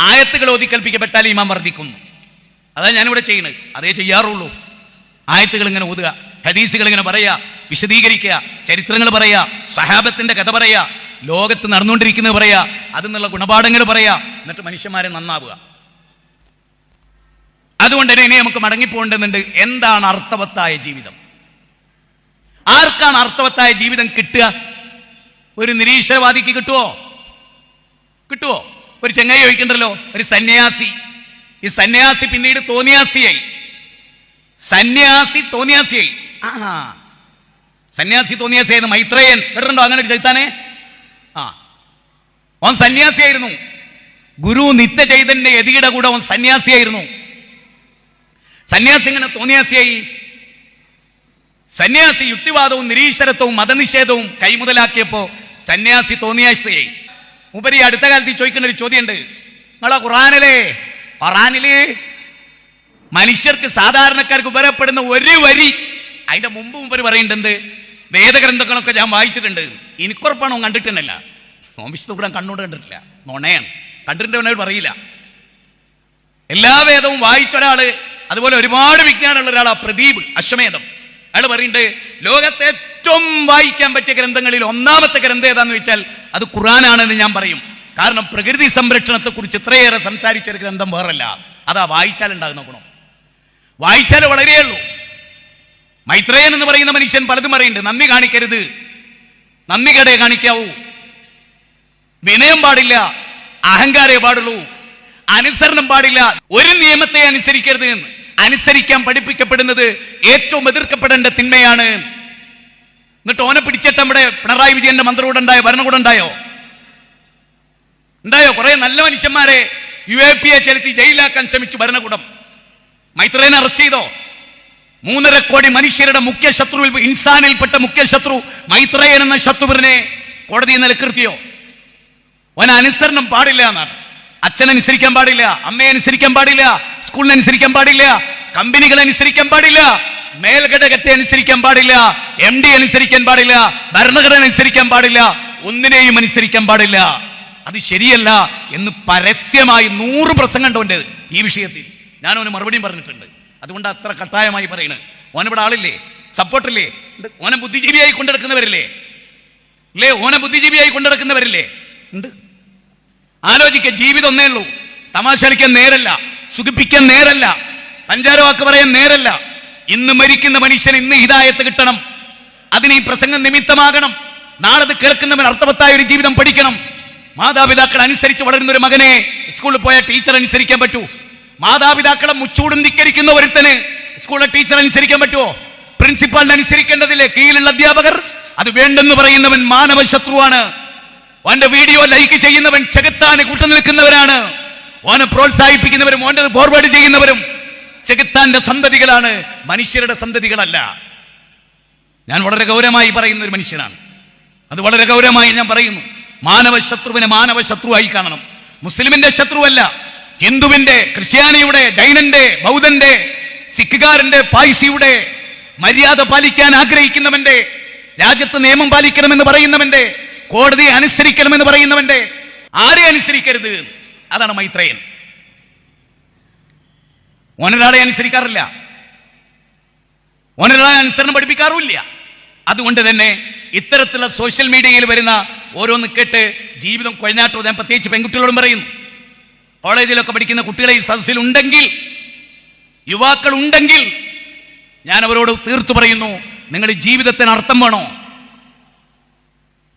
ആയത്തുകൾ ഓതി കൽപ്പിക്കപ്പെട്ടാൽ ഈമാൻ വർദ്ധിക്കുന്നു. അതാ ഞാനിവിടെ ചെയ്യുന്നത്, അതേ ചെയ്യാറുള്ളൂ. ആയത്തുകൾ ഇങ്ങനെ ഓതുക, ഹദീസുകൾ ഇങ്ങനെ പറയാ, വിശദീകരിക്കുക, ചരിത്രങ്ങൾ പറയാ, സഹാബത്തിന്റെ കഥ പറയാ, ലോകത്ത് നടന്നുകൊണ്ടിരിക്കുന്നത് പറയാ, അതിനുള്ള ഗുണപാഠങ്ങൾ പറയാ, എന്നിട്ട് മനുഷ്യന്മാരെ നന്നാവുക. അതുകൊണ്ട് തന്നെ ഇനി നമുക്ക് മടങ്ങിപ്പോകേണ്ടതുണ്ട്. എന്താണ് അർത്ഥവത്തായ ജീവിതം? ആർക്കാണ് അർത്ഥവത്തായ ജീവിതം കിട്ടുക? ഒരു നിരീശ്വരവാദിക്ക് കിട്ടുവോ? ഒരു ചെങ്ങായി ചോദിക്കണ്ടല്ലോ, ഒരു സന്യാസി. ഈ സന്യാസി പിന്നീട് തോന്നിയാസിയായി. സന്യാസി തോന്നിയാസിയായിരുന്നു മൈത്രേയൻ. കേട്ടിട്ടുണ്ടോ അങ്ങനെ ഒരു ചൈത്താനെ? അവൻ സന്യാസിയായിരുന്നു. ഗുരു നിത്യചൈതന്യ യതിയുടെ കൂടെ അവൻ സന്യാസിയായിരുന്നു. സന്യാസി ഇങ്ങനെ തോന്നിയാസിയായി. സന്യാസി യുക്തിവാദവും നിരീശ്വരത്വവും മതനിഷേധവും കൈമുതലാക്കിയപ്പോ സന്യാസി തോന്നിയാശയായി. ഉപരി അടുത്ത കാലത്ത് ചോദിക്കുന്ന ഒരു ചോദ്യമുണ്ട്, നിങ്ങളെ ഖുറാനില് മനുഷ്യർക്ക് സാധാരണക്കാർക്ക് ഉപകാരപ്പെടുന്ന ഒരു വരി അതിന്റെ മുമ്പ് മുമ്പ് പറയുന്നുണ്ട്, വേദഗ്രന്ഥങ്ങളൊക്കെ ഞാൻ വായിച്ചിട്ടുണ്ട്. എനിക്കുറപ്പാണോ കണ്ടിട്ടുണ്ടല്ല, വിശുദ്ധ ഖുർആൻ കണ്ണോട് കണ്ടിട്ടില്ല, നുണയാണ്. കണ്ടിട്ടുണ്ടവനോട് പറയില്ല. എല്ലാ വേദവും വായിച്ച ഒരാള്, അതുപോലെ ഒരുപാട് വിജ്ഞാനമുള്ള ഒരാളാ പ്രദീപ് അശ്വമേധം. അയാൾ പറയുന്നുണ്ട്, ലോകത്തെ ഏറ്റവും വായിക്കാൻ പറ്റിയ ഗ്രന്ഥങ്ങളിൽ ഒന്നാമത്തെ ഗ്രന്ഥം ഏതാന്ന് വെച്ചാൽ അത് ഖുർആനാണെന്ന് ഞാൻ പറയും. കാരണം പ്രകൃതി സംരക്ഷണത്തെ കുറിച്ച് ഇത്രയേറെ സംസാരിച്ച ഒരു ഗ്രന്ഥം വേറല്ല. അതാ വായിച്ചാൽ ഉണ്ടാകുന്ന ഗുണം. വായിച്ചാൽ വളരെയുള്ളൂ. മൈത്രേയൻ എന്ന് പറയുന്ന മനുഷ്യൻ പലതും പറയുന്നുണ്ട്. നന്ദി കാണിക്കരുത്, നന്ദി കടയെ കാണിക്കാവൂ, വിനയം പാടില്ല, അഹങ്കാരേ പാടുള്ളൂ, അനുസരണം പാടില്ല, ഒരു നിയമത്തെ അനുസരിക്കരുത് എന്ന്. അനുസരിക്കാൻ പഠിപ്പിക്കപ്പെടുന്നത് ഏറ്റവും എതിർക്കപ്പെടേണ്ട തിന്മയാണ്. എന്നിട്ട് ഓനെ പിടിച്ചിട്ട് നമ്മുടെ പിണറായി വിജയന്റെ മന്ത്രികൂടെ ഉണ്ടായോ, ഭരണകൂടം ഉണ്ടായോ? കുറെ നല്ല മനുഷ്യന്മാരെ UAP ചെലുത്തി ജയിലാക്കാൻ ശ്രമിച്ചു ഭരണകൂടം. മൈത്രേനെ അറസ്റ്റ് ചെയ്തോ? 3.5 കോടി മനുഷ്യരുടെ മുഖ്യ ശത്രുവിൽ, ഇൻസാനിൽപ്പെട്ട മുഖ്യ ശത്രു മൈത്രേയൻ എന്ന ശത്രുവിനെ കോടതിയിൽ നിലനിർത്തിയോ? ഓന അനുസരണം പാടില്ല എന്നാണ്. അച്ഛനനുസരിക്കാൻ പാടില്ല, അമ്മയെ അനുസരിക്കാൻ പാടില്ല, സ്കൂളിനെ അനുസരിക്കാൻ പാടില്ല, കമ്പനികളെ അനുസരിക്കാൻ പാടില്ല, മേൽഘടകത്തെ അനുസരിക്കാൻ പാടില്ല, MD അനുസരിക്കാൻ പാടില്ല, ഭരണഘടന അനുസരിക്കാൻ പാടില്ല, ഒന്നിനെയും അനുസരിക്കാൻ പാടില്ല. അത് ശരിയല്ല എന്ന് പരസ്യമായി 100 പ്രസംഗമുണ്ട് ഈ വിഷയത്തിൽ. ഞാൻ ഓന് മറുപടിയും പറഞ്ഞിട്ടുണ്ട്. അതുകൊണ്ട് അത്ര കട്ടായമായി പറയുന്നത്. ഓനിവിടെ ആളില്ലേ, സപ്പോർട്ടില്ലേ? ഓനെ ബുദ്ധിജീവിയായി കൊണ്ടെടുക്കുന്നവരില്ലേ? ഓനെ ബുദ്ധിജീവിയായി കൊണ്ടെടുക്കുന്നവരില്ലേ? ഉണ്ട്. ആലോചിക്ക, ജീവിതം ഒന്നേ ഉള്ളൂ. തമാശ കളിക്കാൻ നേരല്ല, സുഖിപ്പിക്കാൻ നേരല്ല, പഞ്ചാര വാക്ക് പറയാൻ നേരല്ല. ഇന്ന് മരിക്കുന്ന മനുഷ്യന് ഇന്ന് ഹിദായത്ത് കിട്ടണം. അതിന് ഈ പ്രസംഗം നിമിത്തമാകണം. നാളെ അത് കേൾക്കുന്നവൻ അർത്ഥവത്തായ ഒരു ജീവിതം പഠിക്കണം. മാതാപിതാക്കൾ അനുസരിച്ച് വളരുന്ന ഒരു മകനെ സ്കൂളിൽ പോയ ടീച്ചർ അനുസരിക്കാൻ പറ്റൂ? മാതാപിതാക്കളെ മുച്ചൂടും ധിക്കരിക്കുന്ന ഒരുത്തന് സ്കൂളിലെ ടീച്ചർ അനുസരിക്കാൻ പറ്റുമോ? പ്രിൻസിപ്പാളിനെ അനുസരിക്കേണ്ടതില്ലേ? കീഴിലുള്ള അധ്യാപകർ? അത് വേണ്ടെന്ന് പറയുന്നവൻ മാനവ ശത്രുവാണ്. ഓന്റെ വീഡിയോ ലൈക്ക് ചെയ്യുന്നവൻ ചെകുത്താന് കൂട്ടുനിൽക്കുന്നവരാണ്. ഓനെ പ്രോത്സാഹിപ്പിക്കുന്നവരും ഓന്റെ ഫോർവേഡ് ചെയ്യുന്നവരും ചെകുത്താന്റെ സന്തതികളാണ്, മനുഷ്യരുടെ സന്തതികളല്ല. ഞാൻ വളരെ ഗൗരവമായി പറയുന്ന ഒരു മനുഷ്യനാണ്. അത് വളരെ ഗൗരവമായി ഞാൻ പറയുന്നു. മാനവ ശത്രുവിനെ മാനവ ശത്രുവായി കാണണം. മുസ്ലിമിന്റെ ശത്രുവല്ല, ഹിന്ദുവിന്റെ, ക്രിസ്ത്യാനിയുടെ, ജൈനന്റെ, ബൗദ്ധന്റെ, സിഖുകാരന്റെ, പായ്സിയുടെ, മര്യാദ പാലിക്കാൻ ആഗ്രഹിക്കുന്നവന്റെ, രാജ്യത്ത് നിയമം പാലിക്കണമെന്ന് പറയുന്നവന്റെ, കോടതിയെ അനുസരിക്കണമെന്ന് പറയുന്നവന്റെ, ആരെ അനുസരിക്കരുത്? അതാണ് മൈത്രേയൻ. ഓനൊരാളെ അനുസരിക്കാറില്ല, ഓനൊരാളെ അനുസരണം പഠിപ്പിക്കാറുമില്ല. അതുകൊണ്ട് തന്നെ ഇത്തരത്തിലുള്ള സോഷ്യൽ മീഡിയയിൽ വരുന്ന ഓരോന്ന് കേട്ട് ജീവിതം കൊഴഞ്ഞാട്ടോ. ഞാൻ പ്രത്യേകിച്ച് പെൺകുട്ടികളോടും പറയുന്നു, കോളേജിലൊക്കെ പഠിക്കുന്ന കുട്ടികളെ ഈ സദസ്സിൽ ഉണ്ടെങ്കിൽ, യുവാക്കൾ ഉണ്ടെങ്കിൽ, ഞാൻ അവരോട് തീർത്തു പറയുന്നു, നിങ്ങളുടെ ജീവിതത്തിന് അർത്ഥം വേണോ?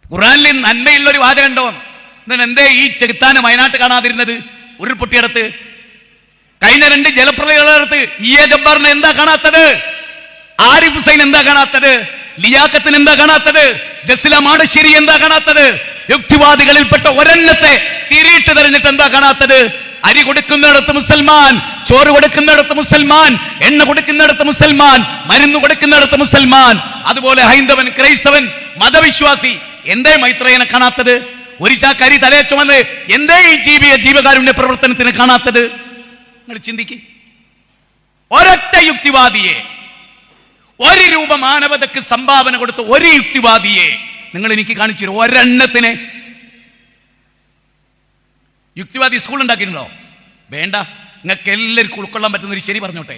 ഖുറാനിൽ നന്മയുള്ളൊരു വാചകം ഉണ്ടോ? എന്നിട്ട് എന്തേ ഈ ചെകുത്താന് വയനാട്ട് കാണാതിരുന്നത്? ഉരുൾപൊട്ടിയിടത്ത്, കഴിഞ്ഞ 2 ജലപ്രളയത്ത് ജബ്ബാറിനെ എന്താ കാണാത്തത്? ആരിഫ് ഹുസൈൻ എന്താ കാണാത്തത്? ലിയാഖത്തിന് എന്താ കാണാത്തത്? ജസ്ല മാടശ്ശേരി എന്താ കാണാത്തത്? യുക്തിവാദികളിൽപ്പെട്ട ഒരെണ്ണത്തെ തിരിയിട്ട് തെരഞ്ഞിട്ട് എന്താ കാണാത്തത്? അരി കൊടുക്കുന്നിടത്ത് മുസൽമാൻ, ചോറ് കൊടുക്കുന്നിടത്ത് മുസൽമാൻ, എണ്ണ കൊടുക്കുന്നിടത്ത് മുസൽമാൻ, മരുന്ന് കൊടുക്കുന്നിടത്ത് മുസൽമാൻ. അതുപോലെ ഹൈന്ദവൻ, ക്രൈസ്തവൻ, മതവിശ്വാസി എന്തേ മൈത്രേയനെ കാണാത്തത്? ഒരു ചാക്കരി തലേ ചുമന്ന് എന്തേ ഈ ജീവകാരുണ്യ പ്രവർത്തനത്തിന് കാണാത്തത്? നിങ്ങൾ ചിന്തിക്ക്. ഒരൊറ്റ യുക്തിവാദിയെ, 1 രൂപ മാനവതക്ക് സംഭാവന കൊടുത്ത ഒരു യുക്തിവാദിയെ നിങ്ങൾ എനിക്ക് കാണിച്ചു തരും. ഒരെണ്ണത്തിന്. യുക്തിവാദി സ്കൂൾ ഉണ്ടാക്കിയിട്ടുണ്ടോ? വേണ്ട. നിങ്ങൾക്ക് എല്ലാവർക്കും ഉൾക്കൊള്ളാൻ പറ്റുന്ന ഒരു ശരി പറഞ്ഞോട്ടെ,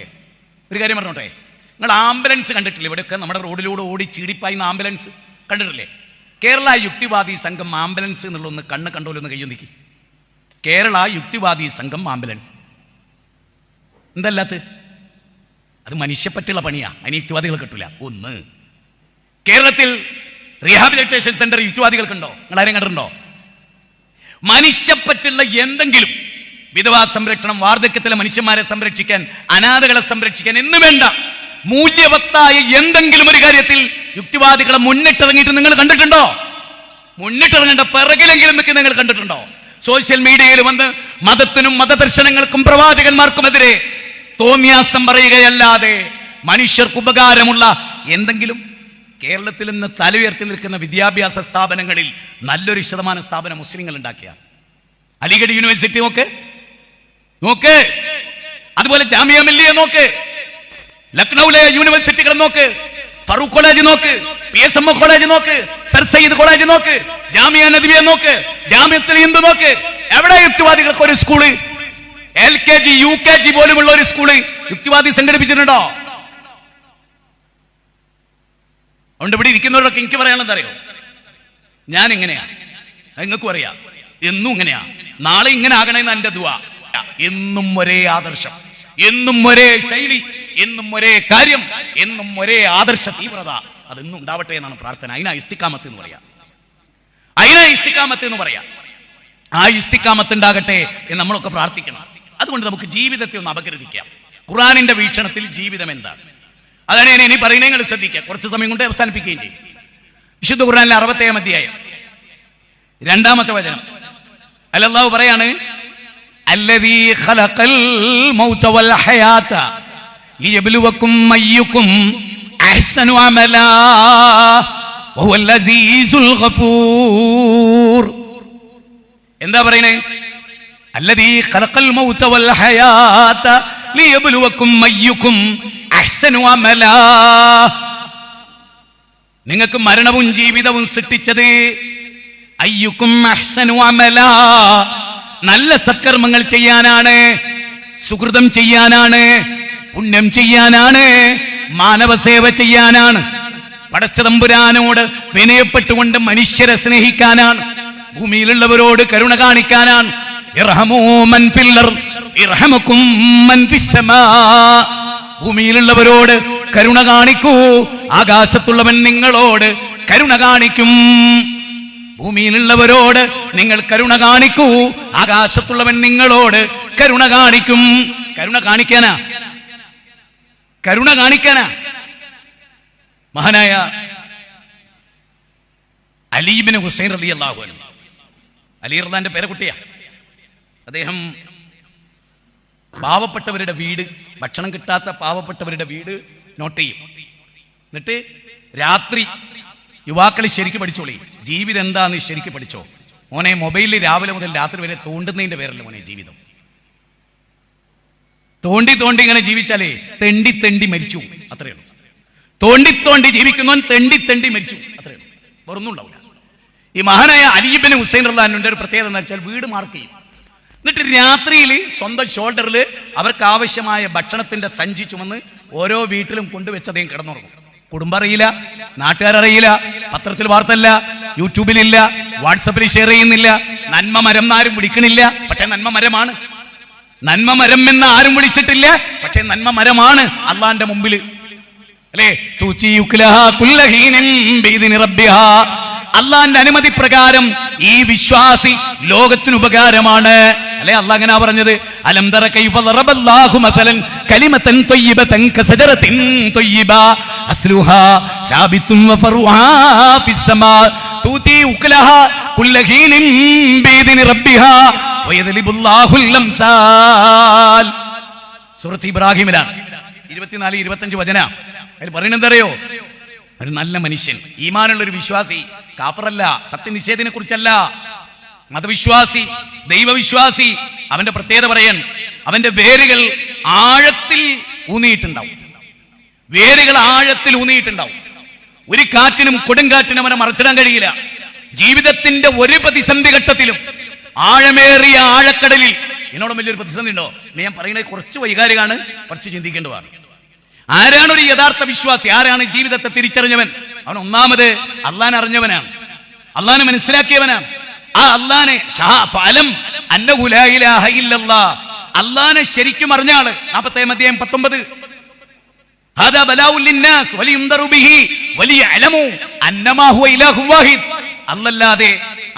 ഒരു കാര്യം പറഞ്ഞോട്ടെ. നിങ്ങൾ ആംബുലൻസ് കണ്ടിട്ടില്ലേ? ഇവിടെയൊക്കെ നമ്മുടെ റോഡിലൂടെ ഓടി ചീടിപ്പായുന്ന ആംബുലൻസ് കണ്ടിട്ടില്ലേ? കേരള യുക്തിവാദി സംഘം ആംബുലൻസ് എന്നുള്ളൊന്ന് കണ്ണ് കണ്ടോലൊന്ന് കയ്യൊന്നിക്ക്. കേരള യുക്തിവാദി സംഘം ആംബുലൻസ് എന്തല്ലാത്ത? അത് മനുഷ്യപ്പറ്റുള്ള പണിയാ, അതിന് യുക്തിവാദികൾ കിട്ടില്ല. ഒന്ന്, കേരളത്തിൽ റീഹാബിലിറ്റേഷൻ സെന്റർ യുക്തിവാദികൾക്കുണ്ടോ? നിങ്ങൾ ആരെയും കണ്ടിട്ടുണ്ടോ? മനുഷ്യപ്പറ്റുള്ള എന്തെങ്കിലും, വിധവാ സംരക്ഷണം, വാർദ്ധക്യത്തിലെ മനുഷ്യന്മാരെ സംരക്ഷിക്കാൻ, അനാഥകളെ സംരക്ഷിക്കാൻ എന്ന് വേണ്ട മൂല്യവത്തായ എന്തെങ്കിലും ഒരു കാര്യത്തിൽ യുക്തിവാദികളെ മുന്നിട്ടിറങ്ങിയിട്ട് നിങ്ങൾ കണ്ടിട്ടുണ്ടോ? മുന്നിട്ടിറങ്ങേണ്ട പിറകിലെങ്കിലും നിൽക്കുന്ന നിങ്ങൾ കണ്ടിട്ടുണ്ടോ? സോഷ്യൽ മീഡിയയിൽ വന്ന് മതത്തിനും മതദർശനങ്ങൾക്കും പ്രവാചകന്മാർക്കുമെതിരെ തോന്നിയാസം പറയുകയല്ലാതെ മനുഷ്യർക്ക് ഉപകാരമുള്ള എന്തെങ്കിലും കേരളത്തിൽ നിന്ന് തല ഉയർത്തി നിൽക്കുന്ന വിദ്യാഭ്യാസ സ്ഥാപനങ്ങളിൽ നല്ലൊരു ശതമാനം സ്ഥാപനം മുസ്ലിങ്ങൾ ഉണ്ടാക്കിയ. അലിഗഡ് യൂണിവേഴ്സിറ്റി നോക്ക്, അതുപോലെ ജാമിയ മില്ലിയ നോക്ക്, ലക്നൌവിലെ യൂണിവേഴ്സിറ്റികൾ നോക്ക്, ഫറൂഖ് കോളേജ് നോക്ക്, PSM കോളേജ് നോക്ക്, സർ സയ്യിദ് കോളേജ് നോക്ക്, ജാമിയ നദിയ നോക്ക്, ജാമിയത്തുൽ ഹിന്ദ് നോക്ക്. എവിടെ യുക്തിവാദികൾക്ക് ഒരു സ്കൂള്, LKG UKG പോലുമുള്ള ഒരു സ്കൂള് യുക്തിവാദി സംഘടിപ്പിച്ചിട്ടുണ്ടോ? അതുകൊണ്ട് ഇവിടെ ഇരിക്കുന്നവരൊക്കെ എനിക്ക് പറയാനുള്ളത് അറിയോ, ഞാൻ ഇങ്ങനെയാണ്, നിങ്ങൾക്കും അറിയാം, എന്നും ഇങ്ങനെയാ, നാളെ ഇങ്ങനെ ആകണമെന്ന് എന്റെ ദുആ. എന്നും ഒരേ ആദർശം, എന്നും ഒരേ ശൈലി, എന്നും ഒരേ കാര്യം, എന്നും ഒരേ ആദർശ തീവ്രത, അതെന്നും ഉണ്ടാവട്ടെ എന്നാണ് പ്രാർത്ഥന. അതിനാ ഇസ്തിഖാമത്ത് എന്ന് പറയാം, ആ ഇസ്തിഖാമത്ത് ഉണ്ടാകട്ടെ എന്ന് നമ്മളൊക്കെ പ്രാർത്ഥിക്കണം. അതുകൊണ്ട് നമുക്ക് ജീവിതത്തെ ഒന്ന് അപഗ്രഥിക്കാം. ഖുർആനിന്റെ വീക്ഷണത്തിൽ ജീവിതം എന്താണ്? അതാണ് ഞാൻ ഇനി പറയുന്നത്, നിങ്ങൾ ശ്രദ്ധിക്കുക. കുറച്ച് സമയം കൊണ്ട് അവസാനിപ്പിക്കുകയും ചെയ്യും. വിശുദ്ധ ഖുർആനിലെ 60-ാം അധ്യായം 2-ാമത്തെ വചനം അല്ലാഹു പറയാണ്, അല്ലദീ ഖലഖൽ മൗത വൽ ഹയാത ലിയബ്ലുവകും അയ്യുകും അഹ്സനു അമലാ വഹുവൽ അസീസുൽ ഗഫൂർ. എന്താ പറയണേ? അല്ലദീ ഖലഖൽ മൗത വൽ ഹയാത ലിയബ്ലുവകും അയ്യുകും അഹ്സനു അമലാ. നിങ്ങൾക്ക് മരണവും ജീവിതവും സൃഷ്ടിച്ചത് അയ്യുക്കും അഹ്സനു അമലാ, നല്ല സത്കർമ്മങ്ങൾ ചെയ്യാനാണ്, സുഹൃതം ചെയ്യാനാണ്, പുണ്യം ചെയ്യാനാണ്, മാനവ സേവ ചെയ്യാനാണ്, പടച്ചതമ്പുരാനോട് വിനയപ്പെട്ടുകൊണ്ട് മനുഷ്യരെ സ്നേഹിക്കാനാണ്, ഭൂമിയിലുള്ളവരോട് കരുണ കാണിക്കാനാണ്. ഇർഹമൂ മൻ ഫിൽ അർദ് ഇർഹമകും മൻ ഫിസ് സമാ. ഭൂമിയിലുള്ളവരോട് കരുണ കാണിക്കൂ, ആകാശത്തുള്ളവൻ നിങ്ങളോട് കരുണ കാണിക്കും. ഭൂമിയിലുള്ളവരോട് നിങ്ങൾ കരുണ കാണിക്കൂ, ആകാശത്തുള്ളവൻ നിങ്ങളോട് കരുണ കാണിക്കും. കരുണ കാണിക്കാനാ മഹാനായ അലി ഇബ്നു ഹുസൈൻ റളിയല്ലാഹു അൻഹു, അലി റളിയല്ലാഹുവിന്റെ പേരക്കുട്ടിയാ. അദ്ദേഹം പാവപ്പെട്ടവരുടെ വീട്, ഭക്ഷണം കിട്ടാത്ത പാവപ്പെട്ടവരുടെ വീട് നോട്ട് ചെയ്യും. എന്നിട്ട് രാത്രി യുവാക്കളെ ശരിക്കും പഠിച്ചോളി, ജീവിതം എന്താന്ന് ശരിക്കും പഠിച്ചോ മോനെ. മൊബൈലിൽ രാവിലെ മുതൽ രാത്രി വരെ തോണ്ടുന്നതിന്റെ പേരല്ല മോനെ ജീവിതം. തോണ്ടി ഇങ്ങനെ ജീവിച്ചാലേ തെണ്ടി മരിച്ചു, അത്രയുള്ളൂ. തോണ്ടി ജീവിക്കുന്നവൻ തെണ്ടി മരിച്ചു, അത്രയുള്ളൂ, വേറൊന്നും ഉണ്ടാവില്ല. ഈ മഹാനായ അലി ഇബ്നു ഹുസൈൻ റളിയല്ലാഹു അൻഹുവിന്റെ ഒരു പ്രത്യേകത എന്ന് വെച്ചാൽ വീട് മാർക്ക് ചെയ്യും. എന്നിട്ട് രാത്രിയിൽ സ്വന്തം ഷോൾഡറിൽ അവർക്ക് ആവശ്യമായ ഭക്ഷണത്തിന്റെ സഞ്ചി ചുമന്ന് ഓരോ വീട്ടിലും കൊണ്ടുവച്ച് അദ്ദേഹം കിടന്നുറങ്ങും. കുടുംബം അറിയില്ല, നാട്ടുകാരറിയില്ല, പത്രത്തിൽ വാർത്തല്ല, യൂട്യൂബിലില്ല, വാട്സപ്പിൽ ഷെയർ ചെയ്യുന്നില്ല. നന്മ മരം ആരും വിളിക്കണില്ല, പക്ഷെ നന്മ മരമാണ്. നന്മ മരം എന്ന് ആരും വിളിച്ചിട്ടില്ല, പക്ഷെ നന്മ മരമാണ് അള്ളാന്റെ മുമ്പിൽ, അല്ലേ? അള്ളാന്റെ അനുമതി പ്രകാരം ഈ വിശ്വാസി ലോകത്തിന് ഉപകാരമാണ്, അല്ലെ? അള്ളാഹ് അങ്ങനെ പറഞ്ഞത്, അലം തറ കൈഫ ദറബല്ലാഹു മസലൻ കലിമതൻ ത്വയ്യിബതൻ കസജറത്തിൻ ത്വയ്യിബ അസ്ലുഹാ സാബിതുൻ വഫറുഹാ ഫിസ്സമാ തൂതി ഉക്ലഹാ കുല്ലഹീനിൻ ബിഇദ്നി റബ്ബിഹാ വയദ്ലിബുല്ലാഹുൽ അംസാൽ. സൂറത്ത് ഇബ്രാഹിമിലാണ് 24-25 വചന. അതിൽ പറയുന്നത് എന്തറിയോ? ഒരു നല്ല മനുഷ്യൻ, ഈമാനുള്ള ഒരു വിശ്വാസി, കാഫറല്ല, സത്യനിഷേധനെ കുറിച്ചല്ല, മതവിശ്വാസി, ദൈവവിശ്വാസി, അവന്റെ പ്രത്യേകത പറയാൻ, അവന്റെ വേരുകൾ ആഴത്തിൽ ഊന്നിയിട്ടുണ്ടാവും. ഒരു കാറ്റിനും കൊടുങ്കാറ്റിനും അവനെ മറച്ചിടാൻ കഴിയില്ല. ജീവിതത്തിന്റെ ഒരു പ്രതിസന്ധി ഘട്ടത്തിലും ആഴമേറിയ ആഴക്കടലിൽ, എന്നോടും വലിയൊരു പ്രതിസന്ധി ഉണ്ടോ? ഞാൻ പറയുന്നത് കുറച്ച് വൈകാരികമാണ്, കുറച്ച് ചിന്തിക്കേണ്ടതാണ്. ആരാണ് ഒരു യഥാർത്ഥ വിശ്വാസി? ആരാണ് ജീവിതത്തെ തിരിച്ചറിഞ്ഞവൻ? അവൻ ഒന്നാമത് അള്ളാനെ അറിഞ്ഞവനാണ്, അള്ളാനെ മനസ്സിലാക്കിയവനാണ്. ആ അള്ളാനെ അള്ളാനെ ശരിക്കും അറിഞ്ഞ ആള്. 40-ാം അധ്യായം 19. അല്ലല്ലാതെ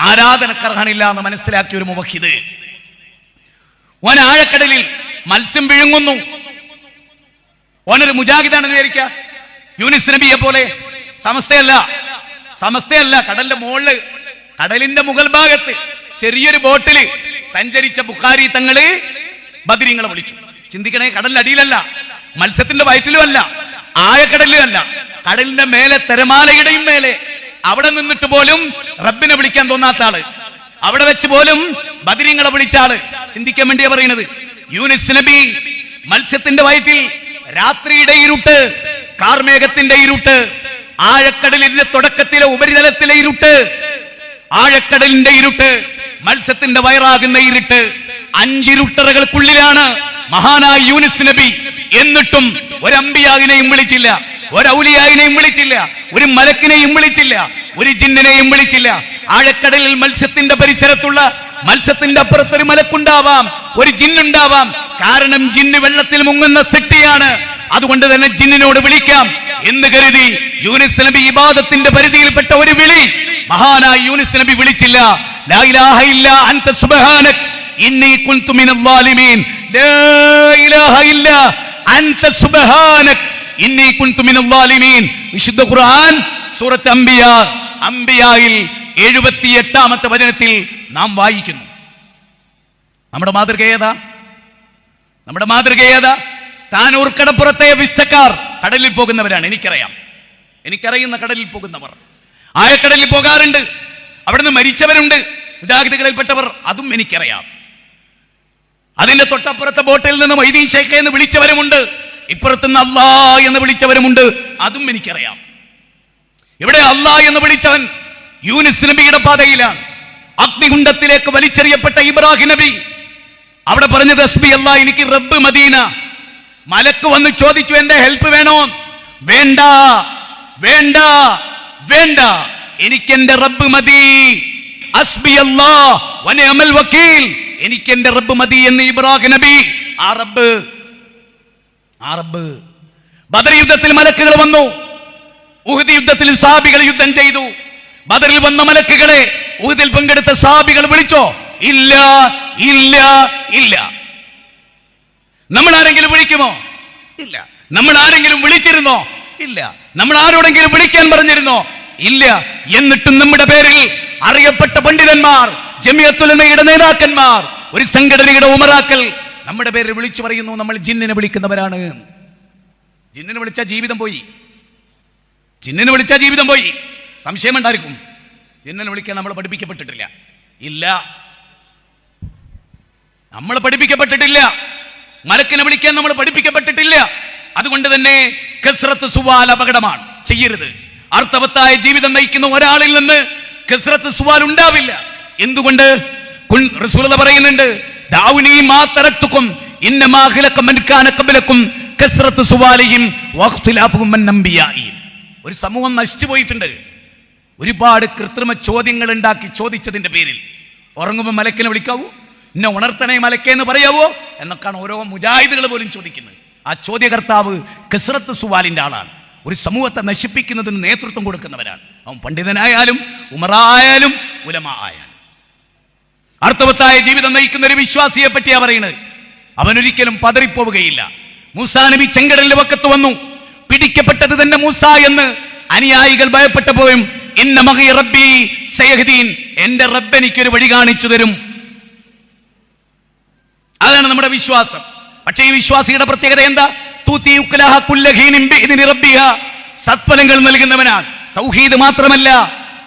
ആരാധനക്കർഹനില്ല എന്ന് മനസ്സിലാക്കിയ ഒരു മുവഹിദ്. ഓൻ ആഴക്കടലിൽ മത്സ്യം വിഴുങ്ങുന്നു. ഓനൊരു മുജാഹിദാണെന്ന് വിചാരിക്കുക. യൂനിസ് നബിയെ പോലെ സമസ്തയല്ല, കടലിന്റെ മുകളില്, കടലിന്റെ മുകൾ ഭാഗത്ത് ചെറിയൊരു ബോട്ടില് സഞ്ചരിച്ച ബുഖാരി തങ്ങള് ബദരീങ്ങളെ വിളിച്ചു. ചിന്തിക്കണേ, കടലിന്റെ അടിയിലല്ല, മത്സ്യത്തിന്റെ വയറ്റിലും അല്ല, ആഴക്കടലിലും അല്ല, കടലിന്റെ മേലെ, തിരമാലയുടെയും മേലെ, അവിടെ നിന്നിട്ട് പോലും റബ്ബിനെ വിളിക്കാൻ തോന്നാത്ത ആള്, അവിടെ വെച്ച് പോലും ബദരീങ്ങളെ വിളിച്ച ആള്. ചിന്തിക്കാൻ വേണ്ടിയാ പറയുന്നത്. യൂനുസ് നബി മത്സ്യത്തിന്റെ വയറ്റിൽ, രാത്രിയുടെ ഇരുട്ട്, കാർമേഘത്തിന്റെ ഇരുട്ട്, ആഴക്കടലിന്റെ തുടക്കത്തിലെ ഉപരിതലത്തിലെ ഇരുട്ട്, ആഴക്കടലിന്റെ ഇരുട്ട്, മത്സ്യത്തിന്റെ വയറാകുന്ന ഇരുട്ട്, 5 ഇരുട്ടറകൾക്കുള്ളിലാണ് മഹാനായ യൂനുസ് നബി. എന്നിട്ടും ഒരു അമ്പിയാവിനെയും വിളിച്ചില്ല, ഒരു ഔലിയായിനെയും വിളിച്ചില്ല, ഒരു മലക്കിനെയും വിളിച്ചില്ല, ഒരു ജിന്നിനെയും വിളിച്ചില്ല. ആഴക്കടലിൽ മത്സ്യത്തിന്റെ പരിസരത്തുള്ള, മത്സ്യത്തിന്റെ അപ്പുറത്തൊരു മലക്കുണ്ടാവാം, ഒരു ജിന്നുണ്ടാവാം. കാരണം ജിന്ന് വെള്ളത്തിൽ മുങ്ങുന്ന സൃഷ്ടിയാണ്. അതുകൊണ്ട് തന്നെ ജിന്നിനോട് വിളിക്കാം എന്ന് കരുതി യൂനുസ് നബി ഇബാദത്തിന്റെ പരിധിയിൽപ്പെട്ട ഒരു വിളി മഹാനായ യൂനുസ് നബി വിളിച്ചില്ല. ലാ ഇലാഹ ഇല്ലാ അൻത സുബ്ഹാനക ഇന്നി കുൻതു മിനൽ ളാലിമീൻ. ലാ ഇലാഹ ഇല്ലാ അൻത സുബ്ഹാനക ഇന്നി കുൻതു മിനൽ ളാലിമീൻ. വിശുദ്ധ ഖുർആൻ സൂറത്ത് അംബിയായിൽ 78-ാമത്തെ വചനത്തിൽ നാം വായിക്കുന്നു. നമ്മുടെ മാതൃക ഏതാ? നമ്മുടെ മാതൃക ഏതാ? താനൂർ കടപ്പുറത്തെ വിസ്തക്കാർ കടലിൽ പോകുന്നവരാണ്. എനിക്കറിയുന്ന കടലിൽ പോകുന്നവർ ആഴക്കടലിൽ പോകാറുണ്ട്. അവിടുന്ന് മരിച്ചവരുണ്ട്, മുജാഹിദുകളിൽപ്പെട്ടവർ, അതും എനിക്കറിയാം. അതിന്റെ തൊട്ടപ്പുറത്തെ ബോട്ടിൽ നിന്ന് മൊയ്തീൻ ഷേഖ് എന്ന് വിളിച്ചവരുമുണ്ട്, ഇപ്പുറത്തുനിന്ന് അല്ലാ എന്ന് വിളിച്ചവരുമുണ്ട്, അതും എനിക്കറിയാം. ഇവിടെ അല്ലാ എന്ന് വിളിച്ചവൻ യൂനുസ് നബിയുടെ പാതയിലാണ്. അഗ്നികുണ്ഡത്തിലേക്ക് വലിച്ചെറിയപ്പെട്ട ഇബ്രാഹിം നബി അവിടെ പറഞ്ഞത് ഹസ്ബി അല്ലാ, എനിക്ക് റബ്ബ് മദീന. മലക്ക് വന്ന് ചോദിച്ചു, എന്റെ ഹെൽപ്പ് വേണോ? വേണ്ട, വേണ്ട, വേണ്ട, എനിക്ക് എന്റെ റബ്ബ് മതി. ഹസ്ബി അല്ലാ വ നിഅമൽ വക്കീൽ, എനിക്ക് എന്റെ റബ്ബ് മതി എന്ന് ഇബ്രാഹിം നബി. ആ റബ്ബ് ബദർ യുദ്ധത്തിൽ മലക്കുകൾ വന്നു, ഉഹദ് യുദ്ധത്തിൽ സഹാബികൾ യുദ്ധം ചെയ്തു. ബദറിൽ വന്ന മലക്കുകളെ ഉഹദിൽ പങ്കെടുത്ത സഹാബികൾ വിളിച്ചോ? ഇല്ല, ഇല്ല, ഇല്ല. നമ്മൾ ആരെങ്കിലും വിളിക്കുമോ? ഇല്ല. നമ്മൾ ആരെങ്കിലും വിളിച്ചിരുന്നോ? ഇല്ല. നമ്മൾ ആരോടെങ്കിലും വിളിക്കാൻ പറഞ്ഞിരുന്നോ? ഇല്ല. എന്നിട്ടും നമ്മുടെ പേരിൽ അറിയപ്പെട്ട പണ്ഡിതന്മാർ, ജമിയത്തുൽ ഉലമയുടെ നേതാക്കന്മാർ, ഒരു സംഘടനയുടെ ഉമറാക്കൾ നമ്മുടെ പേരിൽ വിളിച്ചു പറയുന്നു നമ്മൾ ജിന്നിനെ വിളിക്കുന്നവരാണ്. ജിന്നിനെ വിളിച്ച ജീവിതം പോയി, ജിന്നിനെ വിളിച്ച ജീവിതം പോയി. സംശയം ഉണ്ടായിരിക്കും, ജിന്നിനെ വിളിക്കാൻ നമ്മൾ പഠിപ്പിക്കപ്പെട്ടിട്ടില്ല. ഇല്ല, നമ്മൾ പഠിപ്പിക്കപ്പെട്ടിട്ടില്ല. മലക്കിനെ വിളിക്കാൻ നമ്മൾ പഠിപ്പിക്കപ്പെട്ടിട്ടില്ല. അതുകൊണ്ട് തന്നെ കസ്റത്ത് സുവാൽ അപകടമാണ്, ചെയ്യരുത്. അർത്ഥവത്തായ ജീവിതം നയിക്കുന്ന ഒരാളിൽ നിന്ന് കസ്റത്ത് സുവാൽ ഉണ്ടാവില്ല. എന്തുകൊണ്ട്? റസൂലുള്ളാഹി പറയുന്നുണ്ട്, ദാഉനി മാ തറക്തുകും ഇന്നമാ ഖലഖ മൻ കാന ഖബലകും കസ്റത്ത് സുവാലിഹിം വഖ്തിലാഫുഹും മൻ അംബിയാഇ. ഒരു സമൂഹം നശിച്ചു പോയിട്ടുണ്ട്, ഒരുപാട് കൃത്രിമ ചോദ്യങ്ങൾ ഉണ്ടാക്കി ചോദിച്ചതിന്റെ പേരിൽ. ഉറങ്ങുമ്പോൾ മലക്കിനെ വിളിക്കാവൂ, എന്നെ ഉണർത്തണേ മലക്കേ എന്ന് പറയാവോ എന്നൊക്കെയാണ് ഓരോ മുജാഹിദുകൾ പോലും ചോദിക്കുന്നത്. ആ ചോദ്യകർത്താവ് കസ്റത്ത് സുവാലിന്റെ ആളാണ്. ഒരു സമൂഹത്തെ നശിപ്പിക്കുന്നതിന് നേതൃത്വം കൊടുക്കുന്നവരാണ്. അവൻ പണ്ഡിതനായാലും ഉമറായാലും ഉലമാ ആയാലും. അർത്ഥവത്തായ ജീവിതം നയിക്കുന്ന ഒരു വിശ്വാസിയെ പറ്റിയാ പറയുന്നത്. അവനൊരിക്കലും പതറിപ്പോവുകയില്ല. മൂസാ നബി ചെങ്കടലിന്റെ വക്കത്ത് വന്നു, പിടിക്കപ്പെട്ടത് തന്നെ മൂസ എന്ന് അനുയായികൾ ഭയപ്പെട്ടപ്പോഴും ഇന്ന മഗി റബ്ബി സയഹ്ദീൻ, എന്റെ റബ്ബ് എനിക്കൊരു വഴി കാണിച്ചു തരും. അതാണ് നമ്മുടെ വിശ്വാസം. പക്ഷേ ഈ വിശ്വാസിയുടെ പ്രത്യേകത എന്താ? സത്ഫലങ്ങൾ നൽകുന്നവനാണ്. തൗഹീദ് മാത്രമല്ല,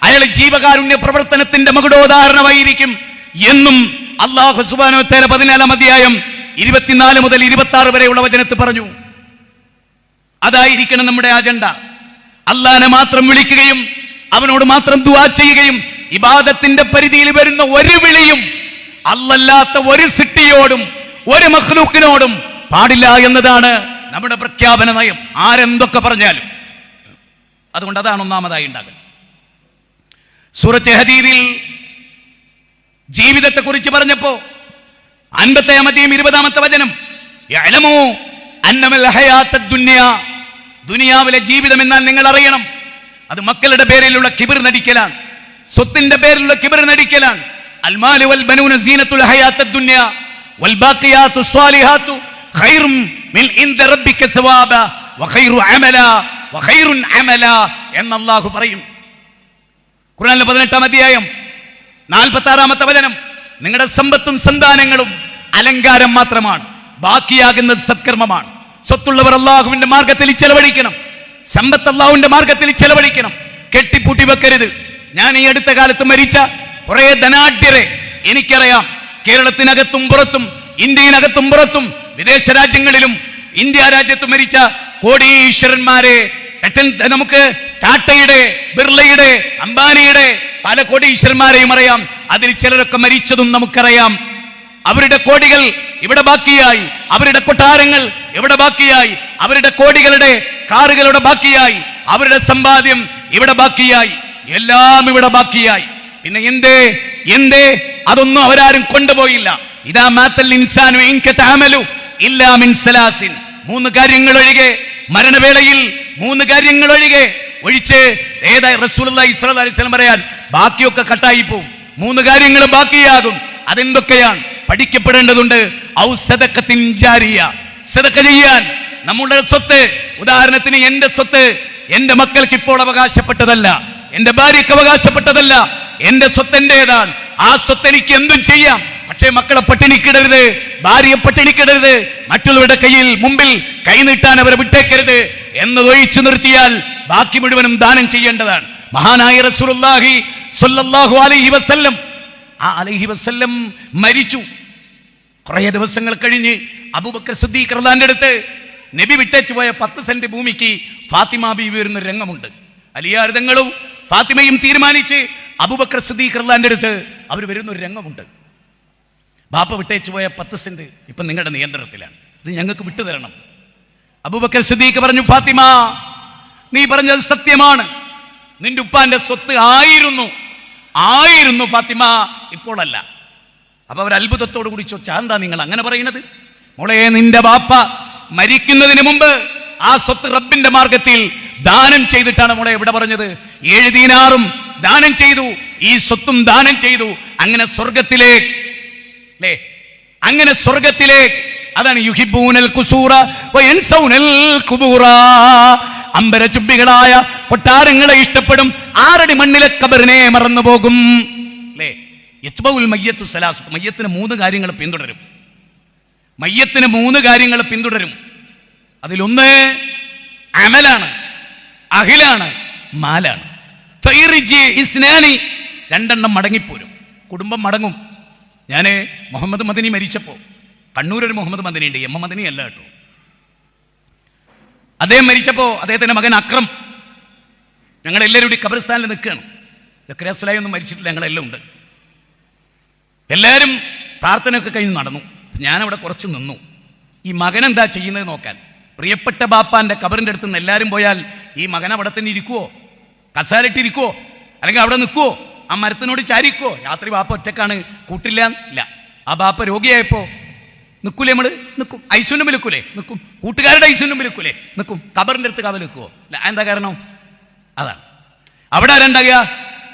അയാൾ ജീവകാരുണ്യ പ്രവർത്തനത്തിന്റെ മകുടോദാഹരണമായിരിക്കും എന്നും അല്ലാഹു സുബ്ഹാനഹു വ തആല 14-ാം അധ്യായം 24 മുതൽ 26 വരെയുള്ള വചനത്തിൽ പറഞ്ഞു. അതായിരിക്കണം നമ്മുടെ അജണ്ട. അല്ലാഹനെ മാത്രം വിളിക്കുകയും അവനോട് മാത്രം ദുആ ചെയ്യുകയും ഇബാദത്തിന്റെ പരിധിയിൽ വരുന്ന ഒരു വിളിയും അല്ലാത്ത ഒരു സിട്ടിയോടും ഒരു മഖ്ലൂക്കിനോടും പാടില്ല എന്നതാണ് നമ്മുടെ പ്രഖ്യാപന നയം, ആരെന്തൊക്കെ പറഞ്ഞാലും. അതുകൊണ്ട് അതാണ് ഒന്നാമതായി ഉണ്ടാകുന്നത്. സൂറത്ത് ഹദീദിൽ ജീവിതത്തെ കുറിച്ച് പറഞ്ഞപ്പോ 50-ാം അധ്യായം 20-ാമത്തെ വചനം, യഅലമു അന്നമൽ ഹയാത്തദ് ദുനിയ, ദുനിയാവിലെ ജീവിതം എന്നാൽ നിങ്ങൾ അറിയണം, അത് മക്കളുടെ പേരിലുള്ള കിബർ നടിക്കലാണ്, സ്വത്തിന്റെ പേരിലുള്ള കിബർ നടിക്കലാണ്. അൽമാലു വൽ ബനൂന സീനത്തുൽ ഹയാത്തദ് ദുനിയ വൽ ബാഖിയാത്തുസ് സ്വാലിഹാത്തു ഖൈറും മിൻ ഇൻദ റബ്ബിക സവാബ വഖൈറു അമല വഖൈറുൻ അമല എന്ന് അല്ലാഹു പറയും. ഖുർആനിലെ 18-ാം അധ്യായം 46-ാമത്തെ വചനം, നിങ്ങളുടെ സമ്പത്തും സന്താനങ്ങളും അലങ്കാരം മാത്രമാണ്, ബാക്കിയാകുന്നത് സത്കർമ്മമാണ്. സ്വത്തുള്ളവർ അല്ലാഹുവിന്റെ മാർഗത്തിൽ ചെലവഴിക്കണം. സമ്പത്ത് അല്ലാഹുവിന്റെ മാർഗത്തിൽ ചെലവഴിക്കണം, കെട്ടിപ്പൂട്ടി വെക്കരുത്. ഞാൻ ഈ അടുത്ത കാലത്ത് മരിച്ച കുറെ ധനാഢ്യരെ എനിക്കറിയാം. കേരളത്തിനകത്തും പുറത്തും, ഇന്ത്യയിനകത്തും പുറത്തും, വിദേശ രാജ്യങ്ങളിലും ഇന്ത്യ രാജ്യത്ത് മരിച്ച കോടീശ്വരന്മാരെ നമുക്ക് ടാറ്റയുടെ, ബിർളയുടെ, അംബാനിയുടെ പല കോടീശ്വരന്മാരെയും അറിയാം. അതിൽ ചിലരൊക്കെ മരിച്ചതും നമുക്കറിയാം. അവരുടെ കോടികൾ ഇവിടെ ബാക്കിയായി, അവരുടെ കൊട്ടാരങ്ങൾ ഇവിടെ ബാക്കിയായി, അവരുടെ കോടികളുടെ കാറുകളുടെ ബാക്കിയായി, അവരുടെ സമ്പാദ്യം ഇവിടെ ബാക്കിയായി, എല്ലാം ഇവിടെ ബാക്കിയായി. പിന്നെ എന്തേ അതൊന്നും അവരാരും കൊണ്ടുപോയില്ല. ഇതാ മാത്തൽ ഇൻസാനു ഇൻകതഅമലു ഇല്ലാ മിൻ സലാസിൻ, 3 കാര്യങ്ങൾ ഒഴികെ, മരണവേളയിൽ 3 കാര്യങ്ങൾ ഒഴിച്ച് ഏതായി റസൂലുള്ളാഹി സ്വല്ലല്ലാഹി അലൈഹി വസല്ലം പറയാൻ ബാക്കിയൊക്കെ കട്ടായി പോവും. 3 കാര്യങ്ങൾ ബാക്കിയാകും. അതെന്തൊക്കെയാണ്? പഠിക്കപ്പെടേണ്ടതുണ്ട്. ഔ സദഖത്തിൻ ജാരിയ, സദഖ ചെയ്യാൻ. നമ്മുടെ സ്വത്ത്, ഉദാഹരണത്തിന് എന്റെ സ്വത്ത് എന്റെ മക്കൾക്ക് ഇപ്പോൾ അവകാശപ്പെട്ടതല്ല, എന്റെ ഭാര്യയ്ക്ക് അവകാശപ്പെട്ടതല്ല, എന്റെ സ്വത്ത് എന്റേതാണ്. ആ സ്വത്ത് എനിക്ക് എന്തും ചെയ്യാം. പക്ഷേ മക്കളെ പട്ടിണിക്കിടരുത്, ഭാര്യയെ പട്ടിണിക്കിടരുത്, മറ്റുള്ളവരുടെ മുമ്പിൽ കൈനീട്ടാൻ അവരെ വിട്ടേക്കരുത് എന്നതൊഴിച്ചു നിർത്തിയാൽ ബാക്കി മുഴുവനും ദാനം ചെയ്യേണ്ടതാണ്. മഹാനായ റസൂലുള്ളാഹി സ്വല്ലല്ലാഹു അലൈഹി വസല്ലം മരിച്ചു. കുറെ ദിവസങ്ങൾ കഴിഞ്ഞ് അബൂബക്കർ സിദ്ദീഖ് റളിയല്ലാഹു അടുത്ത് നബി വിട്ടേച്ചു പോയ 10 സെന്റ് ഭൂമിക്ക് ഫാത്തിമ ബീവി വരുന്ന രംഗമുണ്ട്. അലിയാർദങ്ങളും ഫാത്തിമയും തീരുമാനിച്ച് അബൂബക്കർ സിദ്ദീഖ് റളിയല്ലാഹു അടുത്ത് അവർ വരുന്ന ഒരു രംഗമുണ്ട്. ബാപ്പ വിട്ടേച്ചു പോയ 10 സെന്റ് ഇപ്പൊ നിങ്ങളുടെ നിയന്ത്രണത്തിലാണ്, ഇത് ഞങ്ങൾക്ക് വിട്ടുതരണം. അബൂബക്കർ സിദ്ദീഖ് പറഞ്ഞു, ഫാത്തിമ, നീ പറഞ്ഞത് സത്യമാണ്. നിന്റെ ഉപ്പാന്റെ സ്വത്ത് ആയിരുന്നു ഫാത്തിമ, ഇപ്പോഴല്ല. അപ്പൊ അവർ അത്ഭുതത്തോടു കൂടി ചോദിച്ചാ, എന്താ നിങ്ങൾ അങ്ങനെ പറയുന്നത്? മോളെ, നിന്റെ ബാപ്പ മരിക്കുന്നതിന് മുമ്പ് ആ സ്വത്ത് റബ്ബിന്റെ മാർഗത്തിൽ ദാനം ചെയ്തിട്ടാണ് മോളെ ഇവിടെ പറഞ്ഞത്. 7 ദീനാറും ദാനം ചെയ്തു, ഈ സ്വത്തും ദാനം ചെയ്തു. അങ്ങനെ സ്വർഗത്തിലേക്ക് അതാണ് യുഹിബ്ബൂനൽ ഖുസൂറ വയൻസൗനൽ ഖുബൂറ. അമ്പരചുംബികളായ കൊട്ടാരങ്ങളെ ഇഷ്ടപ്പെടും, 6 മണ്ണിലെ ഖബറിനെ മറന്നു പോകും. അല്ലേ? യത്ബഉൽ മയ്യത്തു സലാസത്ത്, മയ്യത്തിന് 3 കാര്യങ്ങൾ പിന്തുടരും. മയ്യത്തിന് 3 കാര്യങ്ങൾ പിന്തുടരും. അതിലൊന്ന് അമലാണ്, അഹിലാണ്, മാലാണ്. 2 മടങ്ങിപ്പോരും, കുടുംബം മടങ്ങും. ഞാൻ മുഹമ്മദ് മദനി മരിച്ചപ്പോ, കണ്ണൂരൊരു മുഹമ്മദ് മദനി ഉണ്ട്, എം മദനി അല്ല കേട്ടോ. അദ്ദേഹം മരിച്ചപ്പോ അദ്ദേഹത്തിന്റെ മകൻ അക്രം, ഞങ്ങളെല്ലാവരും കൂടി ഖബർസ്ഥാനിൽ നിൽക്കുകയാണ്. സക്കറിയ സ്വലാഹി ഒന്നും മരിച്ചിട്ടില്ല, ഞങ്ങളെല്ലാം ഉണ്ട്. എല്ലാവരും പ്രാർത്ഥനയൊക്കെ കഴിഞ്ഞ് നടന്നു. ഞാനവിടെ കുറച്ച് നിന്നു. ഈ മകൻ എന്താ ചെയ്യുന്നത് നോക്കാൻ. പ്രിയപ്പെട്ട ബാപ്പാന്റെ ഖബറിന്റെ അടുത്ത് നിന്ന് എല്ലാവരും പോയാൽ ഈ മകൻ അവിടെ തന്നെ ഇരിക്കുവോ, കസാലിട്ടിരിക്കുവോ, അല്ലെങ്കിൽ അവിടെ നിൽക്കുവോ, ആ മരത്തിനോട് ചാരിക്കുവോ? രാത്രി ബാപ്പ ഒറ്റക്കാണ്, കൂട്ടില്ല. ആ ബാപ്പ രോഗിയായപ്പോ നിൽക്കൂലേ? നമ്മള് നിൽക്കും. ഐസുന്റെ മുമ്പിൽ നിൽക്കൂലേ? നിൽക്കും. കൂട്ടുകാരുടെ ഐസുന്റെ മുമ്പിൽ നിൽക്കൂലേ? നിൽക്കും. ഖബറിന്റെ അടുത്ത് കാവൽ നിൽക്കുവോ? എന്താ കാരണം? അതാണ്. അവിടെ ആരുണ്ടാകുക?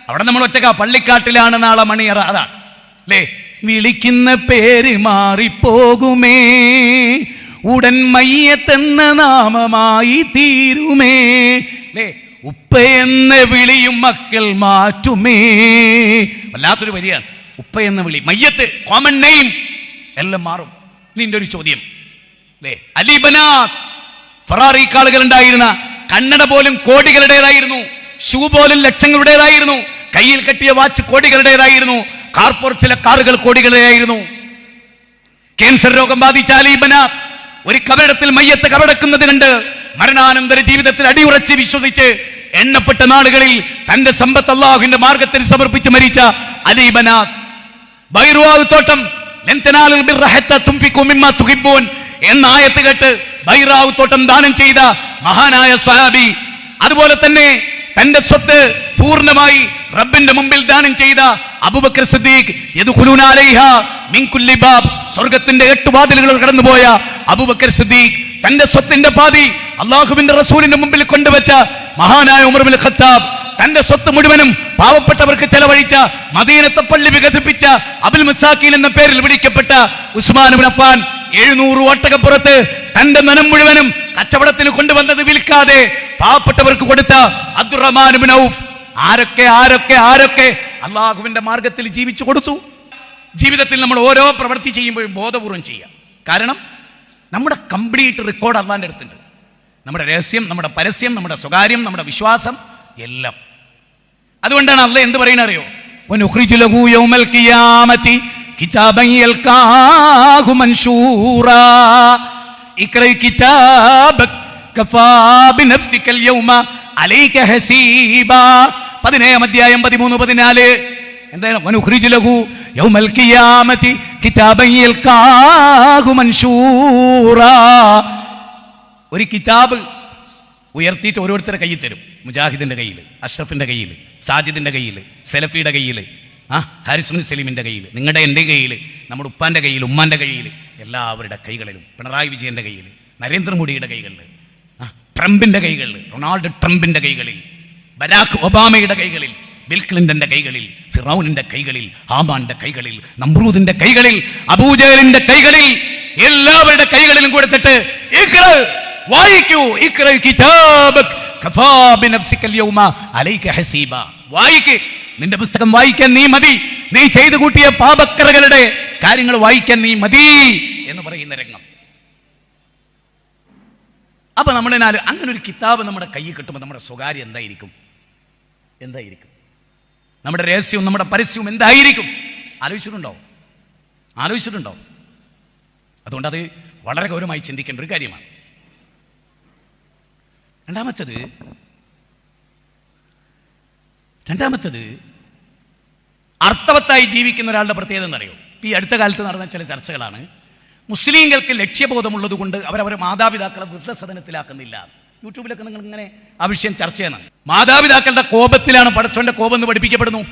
അവിടെ നമ്മൾ ഒറ്റക്കാ. പള്ളിക്കാട്ടിലാണ് നാളെ മണിയറ, അതാണ് അല്ലേ? വിളിക്കുന്ന പേര് മാറിപ്പോകുമേ, ഉടൻ മയ്യത്തെന്ന നാമമായി തീരുമേ. അല്ലേ? ഉപ്പയെന്ന വിളിയും മക്കൾ മാറ്റുമേ. വല്ലാത്തൊരു വരിയാണ് ഉപ്പ എന്ന വിളി. മയ്യത്ത്, കോമൺ നെയിം, എല്ലാം മാറും. നിന്റെ ഒരു ചോദ്യം അല്ലേ? അലിബനാത്ത്, ഫെറാറി കാളുകൾ ഉണ്ടായിരുന്ന, കണ്ണട പോലും കോടികളുടേതായിരുന്നു, ഷൂ പോലും ലക്ഷങ്ങളുടേതായിരുന്നു, കയ്യിൽ കെട്ടിയ വാച്ച് കോടികളുടേതായിരുന്നു, കാർപോർച്ചിലെ കാറുകൾ കോടികളുടേതായിരുന്നു. ക്യാൻസർ രോഗം ബാധിച്ച അലിബനാത്ത് ഒരു കബറിടത്തിൽ മയ്യത്ത് കബറടക്കുന്നത് കണ്ട് മരണാനന്തര ജീവിതത്തിൽ അടിയുറച്ച് വിശ്വസിച്ച് എണ്ണപ്പെട്ട നാളുകളിൽ തന്റെ സമ്പത്ത് അല്ലാഹുവിന്റെ മാർഗത്തിൽ സമർപ്പിച്ച് മരിച്ച അലിബനാത്ത്. ബൈറുവാവ് തോട്ടം എന്ന ആയത്ത് കേട്ട് ബൈറാവ് തോട്ടം ദാനം ചെയ്ത മഹാനായ സ്വഹാബി. അതുപോലെ തന്നെ തന്റെ സ്വത്ത് പൂർണ്ണമായി റബ്ബിന്റെ മുമ്പിൽ ദാനം ചെയ്ത അബൂബക്കർ സിദ്ദീഖ്. യദ്ഖുലൂന അലൈഹാ മിൻ കുല്ലി ബാബ്, സ്വർഗ്ഗത്തിന്റെ 8 വാതിലുകൾ കടന്നുപോയ അബൂബക്കർ സിദ്ദീഖ് തന്റെ സ്വത്തിന്റെ പാതി അല്ലാഹുവിന്റെ റസൂലിന്റെ മുമ്പിൽ കൊണ്ടുവച്ച മഹാനായ ഉമർ ഇബ്നുൽ ഖത്താബ്. തന്റെ സ്വത്ത് മുഴുവനും പാവപ്പെട്ടവർക്ക് ചെലവഴിച്ച, മദീനത്തെ പള്ളി വികസിപ്പിച്ച, അബുൽ മസാക്കീൻ എന്ന പേരിൽ വിളിക്കപ്പെട്ട ഉസ്മാൻ ഇബ്നു അഫ്ഫാൻ 700 ഒട്ടകപ്പുറത്ത് തന്റെ ധനം മുഴുവനും കച്ചവടത്തിന് കൊണ്ടുവന്നത് വിൽക്കാതെ പാവപ്പെട്ടവർക്ക് കൊടുത്ത അബ്ദുറഹ്മാൻ ഇബ്നു ഔഫ്. ആരൊക്കെ അല്ലാഹുവിന്റെ മാർഗത്തിൽ ജീവിച്ചു കൊടുത്തു. ജീവിതത്തിൽ നമ്മൾ ഓരോ പ്രവൃത്തി ചെയ്യുമ്പോഴും ബോധപൂർവം ചെയ്യാം. കാരണം നമ്മുടെ കംപ്ലീറ്റ് റെക്കോർഡ് അല്ലാന്റെ അടുത്തുണ്ട്. നമ്മുടെ രഹസ്യം, നമ്മുടെ പരസ്യം, നമ്മുടെ സ്വകാര്യം, നമ്മുടെ വിശ്വാസം എല്ലാം. അതുകൊണ്ടാണ് അള്ളാഹ് എന്ത് പറയുന്നത് അറിയോ? വനുഖ്രിജു ലഹു യൗമൽ ഖിയാമത്തി കിതാബൻ യൽഖാഹു മൻശൂറാ ഇഖ്റഇ കിതാബക കഫാ ബിനഫ്സികൽ യൗമ അലൈക ഹസീബാ. 17 അധ്യായം 13, 14. എന്താണ്? വനുഖ്രിജു ലഹു യൗമൽ ഖിയാമത്തി കിതാബൻ യൽഖാഹു മൻശൂറാ. ഒരു കിതാബ് ഉയർത്തിയിട്ട് ഓരോരുത്തരുടെ കയ്യിൽ തരും. മുജാഹിദിന്റെ കയ്യിൽ, അഷ്റഫിന്റെ കയ്യിൽ, സാജിദിന്റെ കയ്യിൽ, സെലഫിയുടെ കയ്യിൽ, ഹാരിസ് ബിൻ സലീമിന്റെ കയ്യിൽ, നിങ്ങളുടെ എൻ്റെ കയ്യിൽ, നമ്മുടെ ഉപ്പാന്റെ കയ്യിൽ, ഉമ്മാന്റെ കയ്യിൽ, എല്ലാവരുടെ കൈകളിലും, പിണറായി വിജയന്റെ കയ്യിൽ, നരേന്ദ്രമോദിയുടെ കൈകളിൽ, ട്രംപിന്റെ കൈകളിൽ, റൊണാൾഡ് ട്രംപിന്റെ കൈകളിൽ, ബരാഖ് ഒബാമയുടെ കൈകളിൽ, ബിൽ ക്ലിന്റന്റെ കൈകളിൽ, ഫിറൗനിന്റെ കൈകളിൽ, ഹാമാന്റെ കൈകളിൽ, നമ്രൂദിന്റെ കൈകളിൽ, അബൂജഹലിന്റെ കൈകളിൽ, എല്ലാവരുടെ കൈകളിലും കൊടുത്തിട്ട് വായിക്കൂ, വായിക്ക്, നിന്റെ പുസ്തകം വായിക്കാൻ നീ മതി, നീ ചെയ്തു കൂട്ടിയ പാപക്കറകളുടെ കാര്യങ്ങൾ വായിക്കാൻ നീ മതി എന്ന് പറയുന്ന രംഗം. അപ്പൊ നമ്മളെന്നാൽ അങ്ങനെ ഒരു കിതാബ് നമ്മുടെ കയ്യിൽ കിട്ടുമ്പോൾ നമ്മുടെ സ്വകാര്യം എന്തായിരിക്കും? നമ്മുടെ രഹസ്യവും നമ്മുടെ പരസ്യവും എന്തായിരിക്കും? ആലോചിച്ചിട്ടുണ്ടോ? അതുകൊണ്ട് അത് വളരെ ഗൗരവമായി ചിന്തിക്കേണ്ട ഒരു കാര്യമാണ്. രണ്ടാമത്തത് അർത്ഥവത്തായി ജീവിക്കുന്ന ഒരാളുടെ പ്രത്യേകത എന്നറിയോ? ഈ അടുത്ത കാലത്ത് നടന്ന ചില ചർച്ചകളാണ്. മുസ്ലിങ്ങൾക്ക് ലക്ഷ്യബോധമുള്ളത് കൊണ്ട് അവരവരെ മാതാപിതാക്കളെ വൃദ്ധസദനത്തിലാക്കുന്നില്ല. യൂട്യൂബിലൊക്കെ നിങ്ങൾ ഇങ്ങനെ ആ വിഷയം ചർച്ച ചെയ്യണം. മാതാപിതാക്കളുടെ കോപത്തിലാണ് പടച്ചോന്റെ കോപം എന്ന് പഠിപ്പിക്കപ്പെടുന്നു.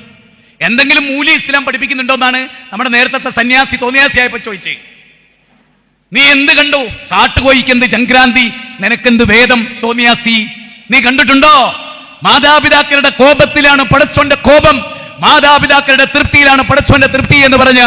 എന്തെങ്കിലും മൂല്യ ഇസ്ലാം പഠിപ്പിക്കുന്നുണ്ടോ എന്നാണ് നമ്മുടെ നേരത്തെ സന്യാസി തോന്നിയാസിയായപ്പോ ചോദിച്ചേ. നീ എന്ത് കണ്ടു? കാട്ടുകോയിക്കെന്ത് സംക്രാന്തി, നിനക്കെന്ത് വേദം തോന്നിയാസി? നീ കണ്ടിട്ടുണ്ടോ? മാതാപിതാക്കളുടെ കോപത്തിലാണ് പടച്ചോന്റെ കോപം, മാതാപിതാക്കളുടെ തൃപ്തിയിലാണ് പടച്ചോന്റെ തൃപ്തി എന്ന് പറഞ്ഞ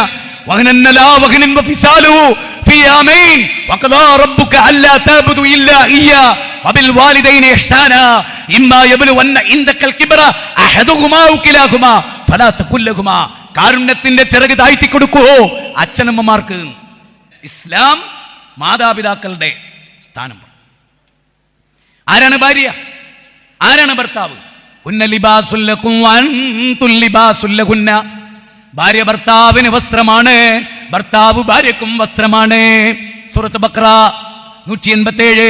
കാരുണ്യത്തിന്റെ ചിറക് താഴ്ത്തി കൊടുക്കുവോ അച്ഛനമ്മമാർക്ക്. ഇസ്ലാം മാതാപിതാക്കളുടെ സ്ഥാനം. ആരാണ് ഭാര്യ? ആരാണ് ഭർത്താവ്? ഭാര്യ ഭർത്താവിന് വസ്ത്രമാണ്, ഭർത്താവ് ഭാര്യക്കും വസ്ത്രമാണ്. സൂറത്ത് ബഖറ 187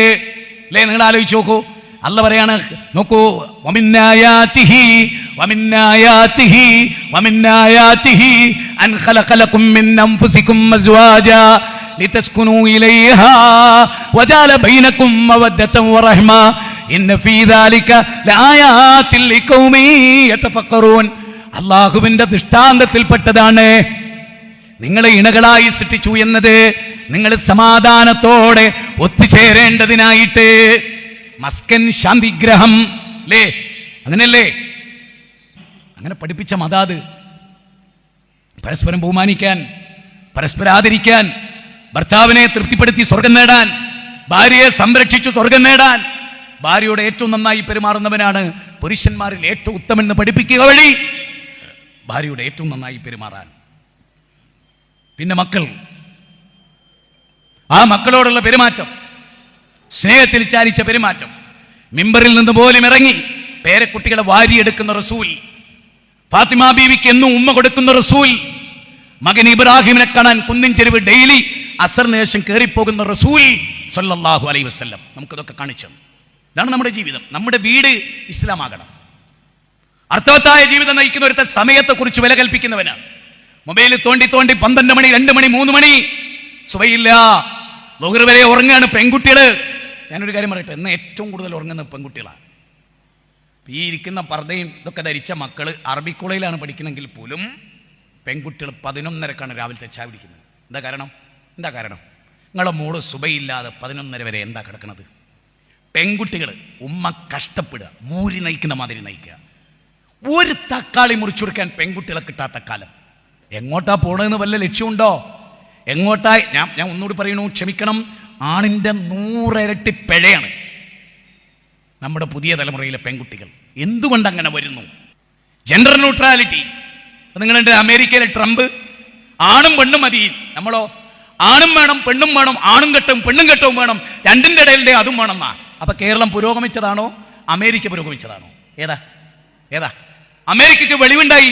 അല്ലേ? നിങ്ങൾ ആലോചിച്ച് നോക്കൂ. അല്ലാഹ് പറയാണ്, നോക്കൂ, അൻ ഖലഖലകും മിൻ അൻഫുസികും അസ്വാജാ ലിതസ്കുനൂ ഇലൈഹാ വജഅല ബൈനകും മവദ്ദതൻ വറഹ്മ ഇന്ന ഫീ ദാലിക ലആയാതിൻ ലിഖൗമി യതഫക്കറൂൻ. അല്ലാഹുവിന്റെ ദൃഷ്ടാന്തത്തിൽപ്പെട്ടതാണ് നിങ്ങളെ ഇണകളായി സൃഷ്ടിച്ചു എന്നത്. നിങ്ങൾ സമാധാനത്തോടെ ഒത്തുചേരേണ്ടതിനായിട്ട്. മസ്കൻ ശാന്തിഗ്രഹം അല്ലേ? അങ്ങനെയല്ലേ? അങ്ങനെ പഠിപ്പിച്ച മതാത്. പരസ്പരം ബഹുമാനിക്കാൻ, പരസ്പരം ആദരിക്കാൻ, ഭർത്താവിനെ തൃപ്തിപ്പെടുത്തി സ്വർഗം നേടാൻ, ഭാര്യയെ സംരക്ഷിച്ചു സ്വർഗം നേടാൻ, ഭാര്യയോട് ഏറ്റവും നന്നായി പെരുമാറുന്നവനാണ് പുരുഷന്മാരിൽ ഏറ്റവും ഉത്തമെന്ന് പഠിപ്പിക്കുക വഴി ഭാര്യയോട് ഏറ്റവും നന്നായി പെരുമാറാൻ. പിന്നെ മക്കൾ, ആ മക്കളോടുള്ള പെരുമാറ്റം, സ്നേഹത്തിൽ ചാലിച്ച പെരുമാറ്റം, മിമ്പറിൽ നിന്ന് പോലും ഇറങ്ങി പേരക്കുട്ടികളെ വാരിയെടുക്കുന്ന റസൂൽ, ഫാത്തിമ ബീവിക്ക് എന്നും ഉമ്മ കൊടുക്കുന്ന റസൂൽ, മകൻ ഇബ്രാഹിമിനെ കാണാൻ കുന്നിൻ ചെരുവ് ഡെയിലി അസറിന് ശേഷം കയറിപ്പോകുന്ന റസൂൽ സല്ലല്ലാഹു അലൈഹി വസല്ലം നമുക്കിതൊക്കെ കാണിച്ചു. ഇതാണ് നമ്മുടെ ജീവിതം. നമ്മുടെ വീട് ഇസ്ലാമാകണം. അർത്ഥവത്തായ ജീവിതം നയിക്കുന്ന ഒരുത്ത സമയത്തെ കുറിച്ച് വില കൽപ്പിക്കുന്നവനാണ്. മൊബൈലിൽ തോണ്ടി 12 മണി, 2 മണി, 3 മണി, സുബഹിയില്ല, ളുഹർ വരെ ഉറങ്ങുകയാണ് പെൺകുട്ടികള്. ഞാനൊരു കാര്യം പറയട്ടെ, ഇന്ന് ഏറ്റവും കൂടുതൽ ഉറങ്ങുന്ന പെൺകുട്ടികളാണ്. ഈ ഇരിക്കുന്ന പർദ്ദയും ഇതൊക്കെ ധരിച്ച മക്കള് അറബി കോളേജിലാണ് പഠിക്കുന്നെങ്കിൽ പോലും പെൺകുട്ടികൾ 11:30 രാവിലത്തെ ചായ പിടിക്കുന്നത്. എന്താ കാരണം? നിങ്ങളെ മോള് സുബഹിയില്ലാതെ 11:30 വരെ എന്താ കിടക്കുന്നത്? പെൺകുട്ടികൾ ഉമ്മ കഷ്ടപ്പെടുക, മൂരി നയിക്കുന്ന മാതിരി നയിക്കുക. ഒരു തക്കാളി മുറിച്ചു കൊടുക്കാൻ പെൺകുട്ടികളെ കിട്ടാത്ത കാലം. എങ്ങോട്ടാ പോണെന്ന് വല്ല ലക്ഷ്യമുണ്ടോ? എങ്ങോട്ടാ? ഞാൻ ഒന്നുകൂടി പറയണു, ക്ഷമിക്കണം, ആണിന്റെ 100 ഇരട്ടി പിഴയാണ് നമ്മുടെ പുതിയ തലമുറയിലെ പെൺകുട്ടികൾ. എന്തുകൊണ്ട് അങ്ങനെ വരുന്നു? Gender neutrality. നിങ്ങളുടെ അമേരിക്കയിലെ ട്രംപ് ആണും പെണ്ണും മതി, നമ്മളോ ആണും വേണം പെണ്ണും വേണം, ആണും കെട്ടും പെണ്ണും കെട്ടവും വേണം, രണ്ടിന്റെ ഇടയിലെ അതും വേണമെന്നാ. അപ്പൊ കേരളം പുരോഗമിച്ചതാണോ അമേരിക്ക പുരോഗമിച്ചതാണോ? ഏതാ ഏതാ? അമേരിക്കക്ക് വെളിവുണ്ടായി.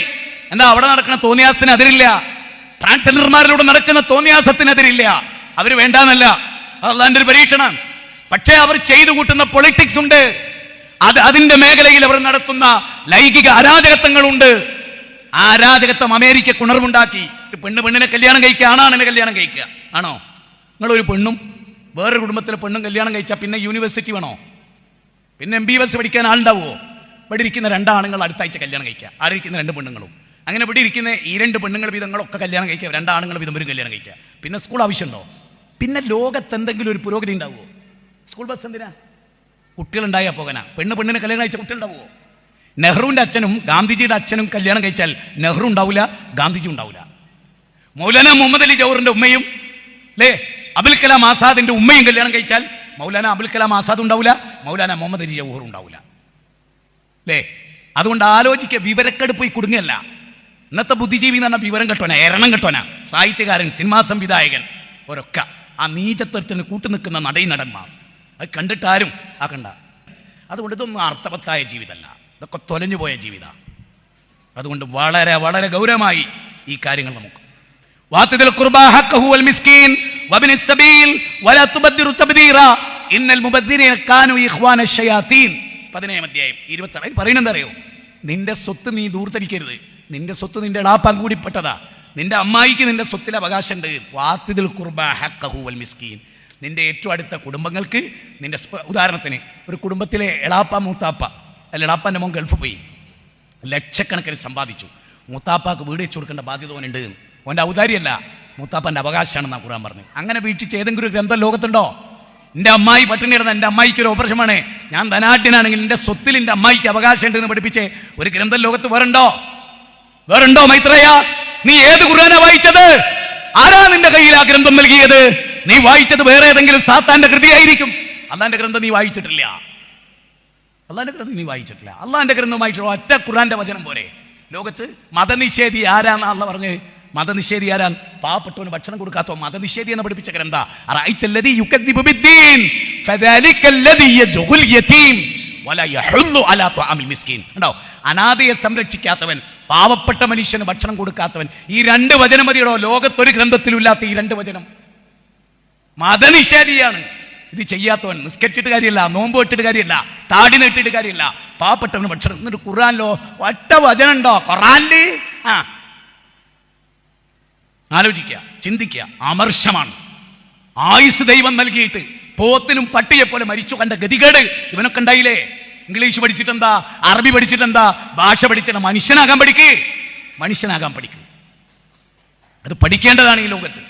എന്താ അവിടെ നടക്കുന്ന തോന്നിയാസത്തിന് അതിരില്ല, ട്രാൻസ്ജെൻഡർമാരിലൂടെ നടക്കുന്ന തോന്നിയാസത്തിനെതിരില്ല. അവര് വേണ്ടാന്നല്ല, അള്ളാന്റെ ഒരു പരീക്ഷണം. പക്ഷേ അവർ ചെയ്തു കൂട്ടുന്ന പൊളിറ്റിക്സ് ഉണ്ട്, അതിന്റെ മേഖലയിൽ അവർ നടത്തുന്ന ലൈംഗിക അരാജകത്വങ്ങളുണ്ട്. ആ അരാജകത്വം അമേരിക്ക ഉണർവുണ്ടാക്കി. പെണ്ണിനെ കല്യാണം കഴിക്കുക, ആണാണിനെ കല്യാണം കഴിക്കുക. ആണോ? നിങ്ങളൊരു പെണ്ണും വേറൊരു കുടുംബത്തിലെ പെണ്ണും കല്യാണം കഴിച്ചാൽ പിന്നെ യൂണിവേഴ്സിറ്റി വേണോ? പിന്നെ MBBS പഠിക്കാൻ ആളുണ്ടാവുമോ? ഇവിടെ ഇരിക്കുന്ന രണ്ടാണുങ്ങൾ അടുത്ത ആഴ്ച കല്യാണം കഴിക്കുക, ആരിയ്ക്കുന്ന രണ്ട് പെണ്ണുങ്ങളും. അങ്ങനെ ഇവിടെ ഇരിക്കുന്ന ഈ രണ്ട് പെണ്ണുങ്ങൾ വീതങ്ങളൊക്കെ കല്യാണം കഴിക്കുക, രണ്ടാണുങ്ങൾ വീതം ഒരു കല്യാണം കഴിക്കുക. പിന്നെ സ്കൂൾ ആവശ്യമുണ്ടോ? പിന്നെ ലോകത്ത് എന്തെങ്കിലും ഒരു പുരോഗതി ഉണ്ടാവുമോ? സ്കൂൾ ബസ് എന്തിനാ? കുട്ടികളുണ്ടായാൽ പോകാനാ. പെണ്ണിനെ കല്യാണം കഴിച്ച കുട്ടികളുണ്ടാവുമോ? നെഹ്റുവിന്റെ അച്ഛനും ഗാന്ധിജിയുടെ അച്ഛനും കല്യാണം കഴിച്ചാൽ നെഹ്റു ഉണ്ടാവില്ല, ഗാന്ധിജി ഉണ്ടാവില്ല. മൗലാന മുഹമ്മദ് അലി ജൗഹറിന്റെ ഉമ്മയും അബുൽ കലാം ആസാദിന്റെ ഉമ്മയും കല്യാണം കഴിച്ചാൽ മൗലാന അബുൽ കലാം ആസാദ് ഉണ്ടാവില്ല, മൗലാന മുഹമ്മദ് അലി ജൗഹർ ഉണ്ടാവില്ല. അതുകൊണ്ട് ആലോചിക്കുക. വിവരക്കെടുപ്പ് ഈ കുടുങ്ങല്ല. ഇന്നത്തെ ബുദ്ധിജീവി എന്ന് പറഞ്ഞാൽ വിവരം കെട്ടോനാ, എരണം കെട്ടോനാ. സാഹിത്യകാരൻ, സിനിമാ സംവിധായകൻ, ഒരൊക്കെ ആ നീചത്വത്തിന് കൂട്ടുനിൽക്കുന്ന നടന്മാർ. അത് കണ്ടിട്ടാരും ആക്കണ്ട. അതുകൊണ്ട് ഇതൊന്നും അർത്ഥവത്തായ ജീവിതമല്ല, ഇതൊക്കെ തൊലഞ്ഞുപോയ ജീവിതം. അതുകൊണ്ട് വളരെ വളരെ ഗൗരവമായി ഈ കാര്യങ്ങൾ നമുക്ക് 17 അധ്യായം 26 പറയുന്നത് അറിയോ? നിന്റെ സ്വത്ത് നീ ദൂർത്തടിക്കരുത്. നിന്റെ സ്വത്ത് നിന്റെ എളാപ്പാൻ കൂടിപ്പെട്ടതാ. നിന്റെ അമ്മായിക്ക് നിന്റെ സ്വത്തിൽ അവകാശമുണ്ട്. വാത്തിദിൽ ഖുർബ ഹഖഹു വൽ മിസ്കീൻ. നിന്റെ ഏറ്റവും അടുത്ത കുടുംബങ്ങൾക്ക് നിന്റെ, ഉദാഹരണത്തിന് ഒരു കുടുംബത്തിലെ എളാപ്പ മൂത്താപ്പ, അല്ല എളാപ്പാന്റെ മോൻ ഗൾഫ് പോയി ലക്ഷക്കണക്കിന് സമ്പാദിച്ചു. മൂത്താപ്പാക്ക് വീട് വെച്ചു കൊടുക്കേണ്ട ബാധ്യത ഓനുണ്ട്. ഓൻ്റെ ഔദാര്യമല്ല, മൂത്താപ്പൻ്റെ അവകാശമാണെന്നാണ് ഖുർആൻ പറഞ്ഞു. അങ്ങനെ വീക്ഷിച്ച് ഏതെങ്കിലും ഒരു ഗ്രന്ഥം ലോകത്തുണ്ടോ? എൻ്റെ അമ്മായി പട്ടിണി കിടന്ന എൻ്റെ അമ്മായിക്ക് ഒരു ഓപ്പറേഷനാണ്, ഞാൻ ധനാഢ്യനാണെങ്കിൽ എൻ്റെ സ്വത്തിൽ എൻ്റെ അമ്മായിക്ക് അവകാശം ഉണ്ടെന്ന് പഠിപ്പിച്ച് ഒരു ഗ്രന്ഥം ലോകത്ത് വേറുണ്ടോ മൈത്രേയ? നീ ഏത് ഖുർആനാ വായിച്ചത്? ആരാ നിന്റെ കയ്യിൽ ആ ഗ്രന്ഥം നൽകിയത്? നീ വായിച്ചത് വേറെ ഏതെങ്കിലും സാത്താന്റെ കൃതിയായിരിക്കും. അള്ളാന്റെ ഗ്രന്ഥം നീ വായിച്ചിട്ടില്ല. അള്ളാന്റെ ഗ്രന്ഥമായിട്ടുള്ള ഒറ്റ ഖുർആന്റെ വചനം പോരെ ലോകത്ത്? മതനിഷേധി ആരാന്നാ അള്ളാഹ് പറഞ്ഞ്? മതനിഷേധി ആരാൻ? പാവപ്പെട്ടവന് ഭക്ഷണം കൊടുക്കാത്തോ മതനിഷേധി എന്ന് പഠിപ്പിച്ച ഗ്രന്ഥ. അനാഥയെ സംരക്ഷിക്കാത്തവൻ, പാവപ്പെട്ട മനുഷ്യന് ഭക്ഷണം കൊടുക്കാത്തവൻ. ഈ രണ്ട് വചനം മതിയോ ലോകത്തൊരു ഗ്രന്ഥത്തിലില്ലാത്ത ഈ രണ്ട് വചനം? മതനിഷേധിയാണ് ഇത് ചെയ്യാത്തവൻ. നിസ്കരിച്ചിട്ട് കാര്യമില്ല, നോമ്പ് ഇട്ടിട്ട് കാര്യമില്ല, താടി നെട്ടിട്ട് കാര്യമില്ല, പാവപ്പെട്ടവന് ഭക്ഷണം. എന്നിട്ട് ഖുർആനിലോ ഒറ്റ വചനം ഉണ്ടോ ഖുർആനില്? ആലോചിക്കുക, ചിന്തിക്കുക. അമർഷമാണ്. ആയുസ് ദൈവം നൽകിയിട്ട് പോത്തിനും പട്ടിയെ പോലെ മരിച്ചു കണ്ട ഗതികേട് ഇവനൊക്കെ ഉണ്ടായില്ലേ? ഇംഗ്ലീഷ് പഠിച്ചിട്ടെന്താ, അറബി പഠിച്ചിട്ടെന്താ, ഭാഷ പഠിച്ചിട്ട് മനുഷ്യനാകാൻ പഠിക്ക്. അത് പഠിക്കേണ്ടതാണ് ഈ ലോകത്ത്.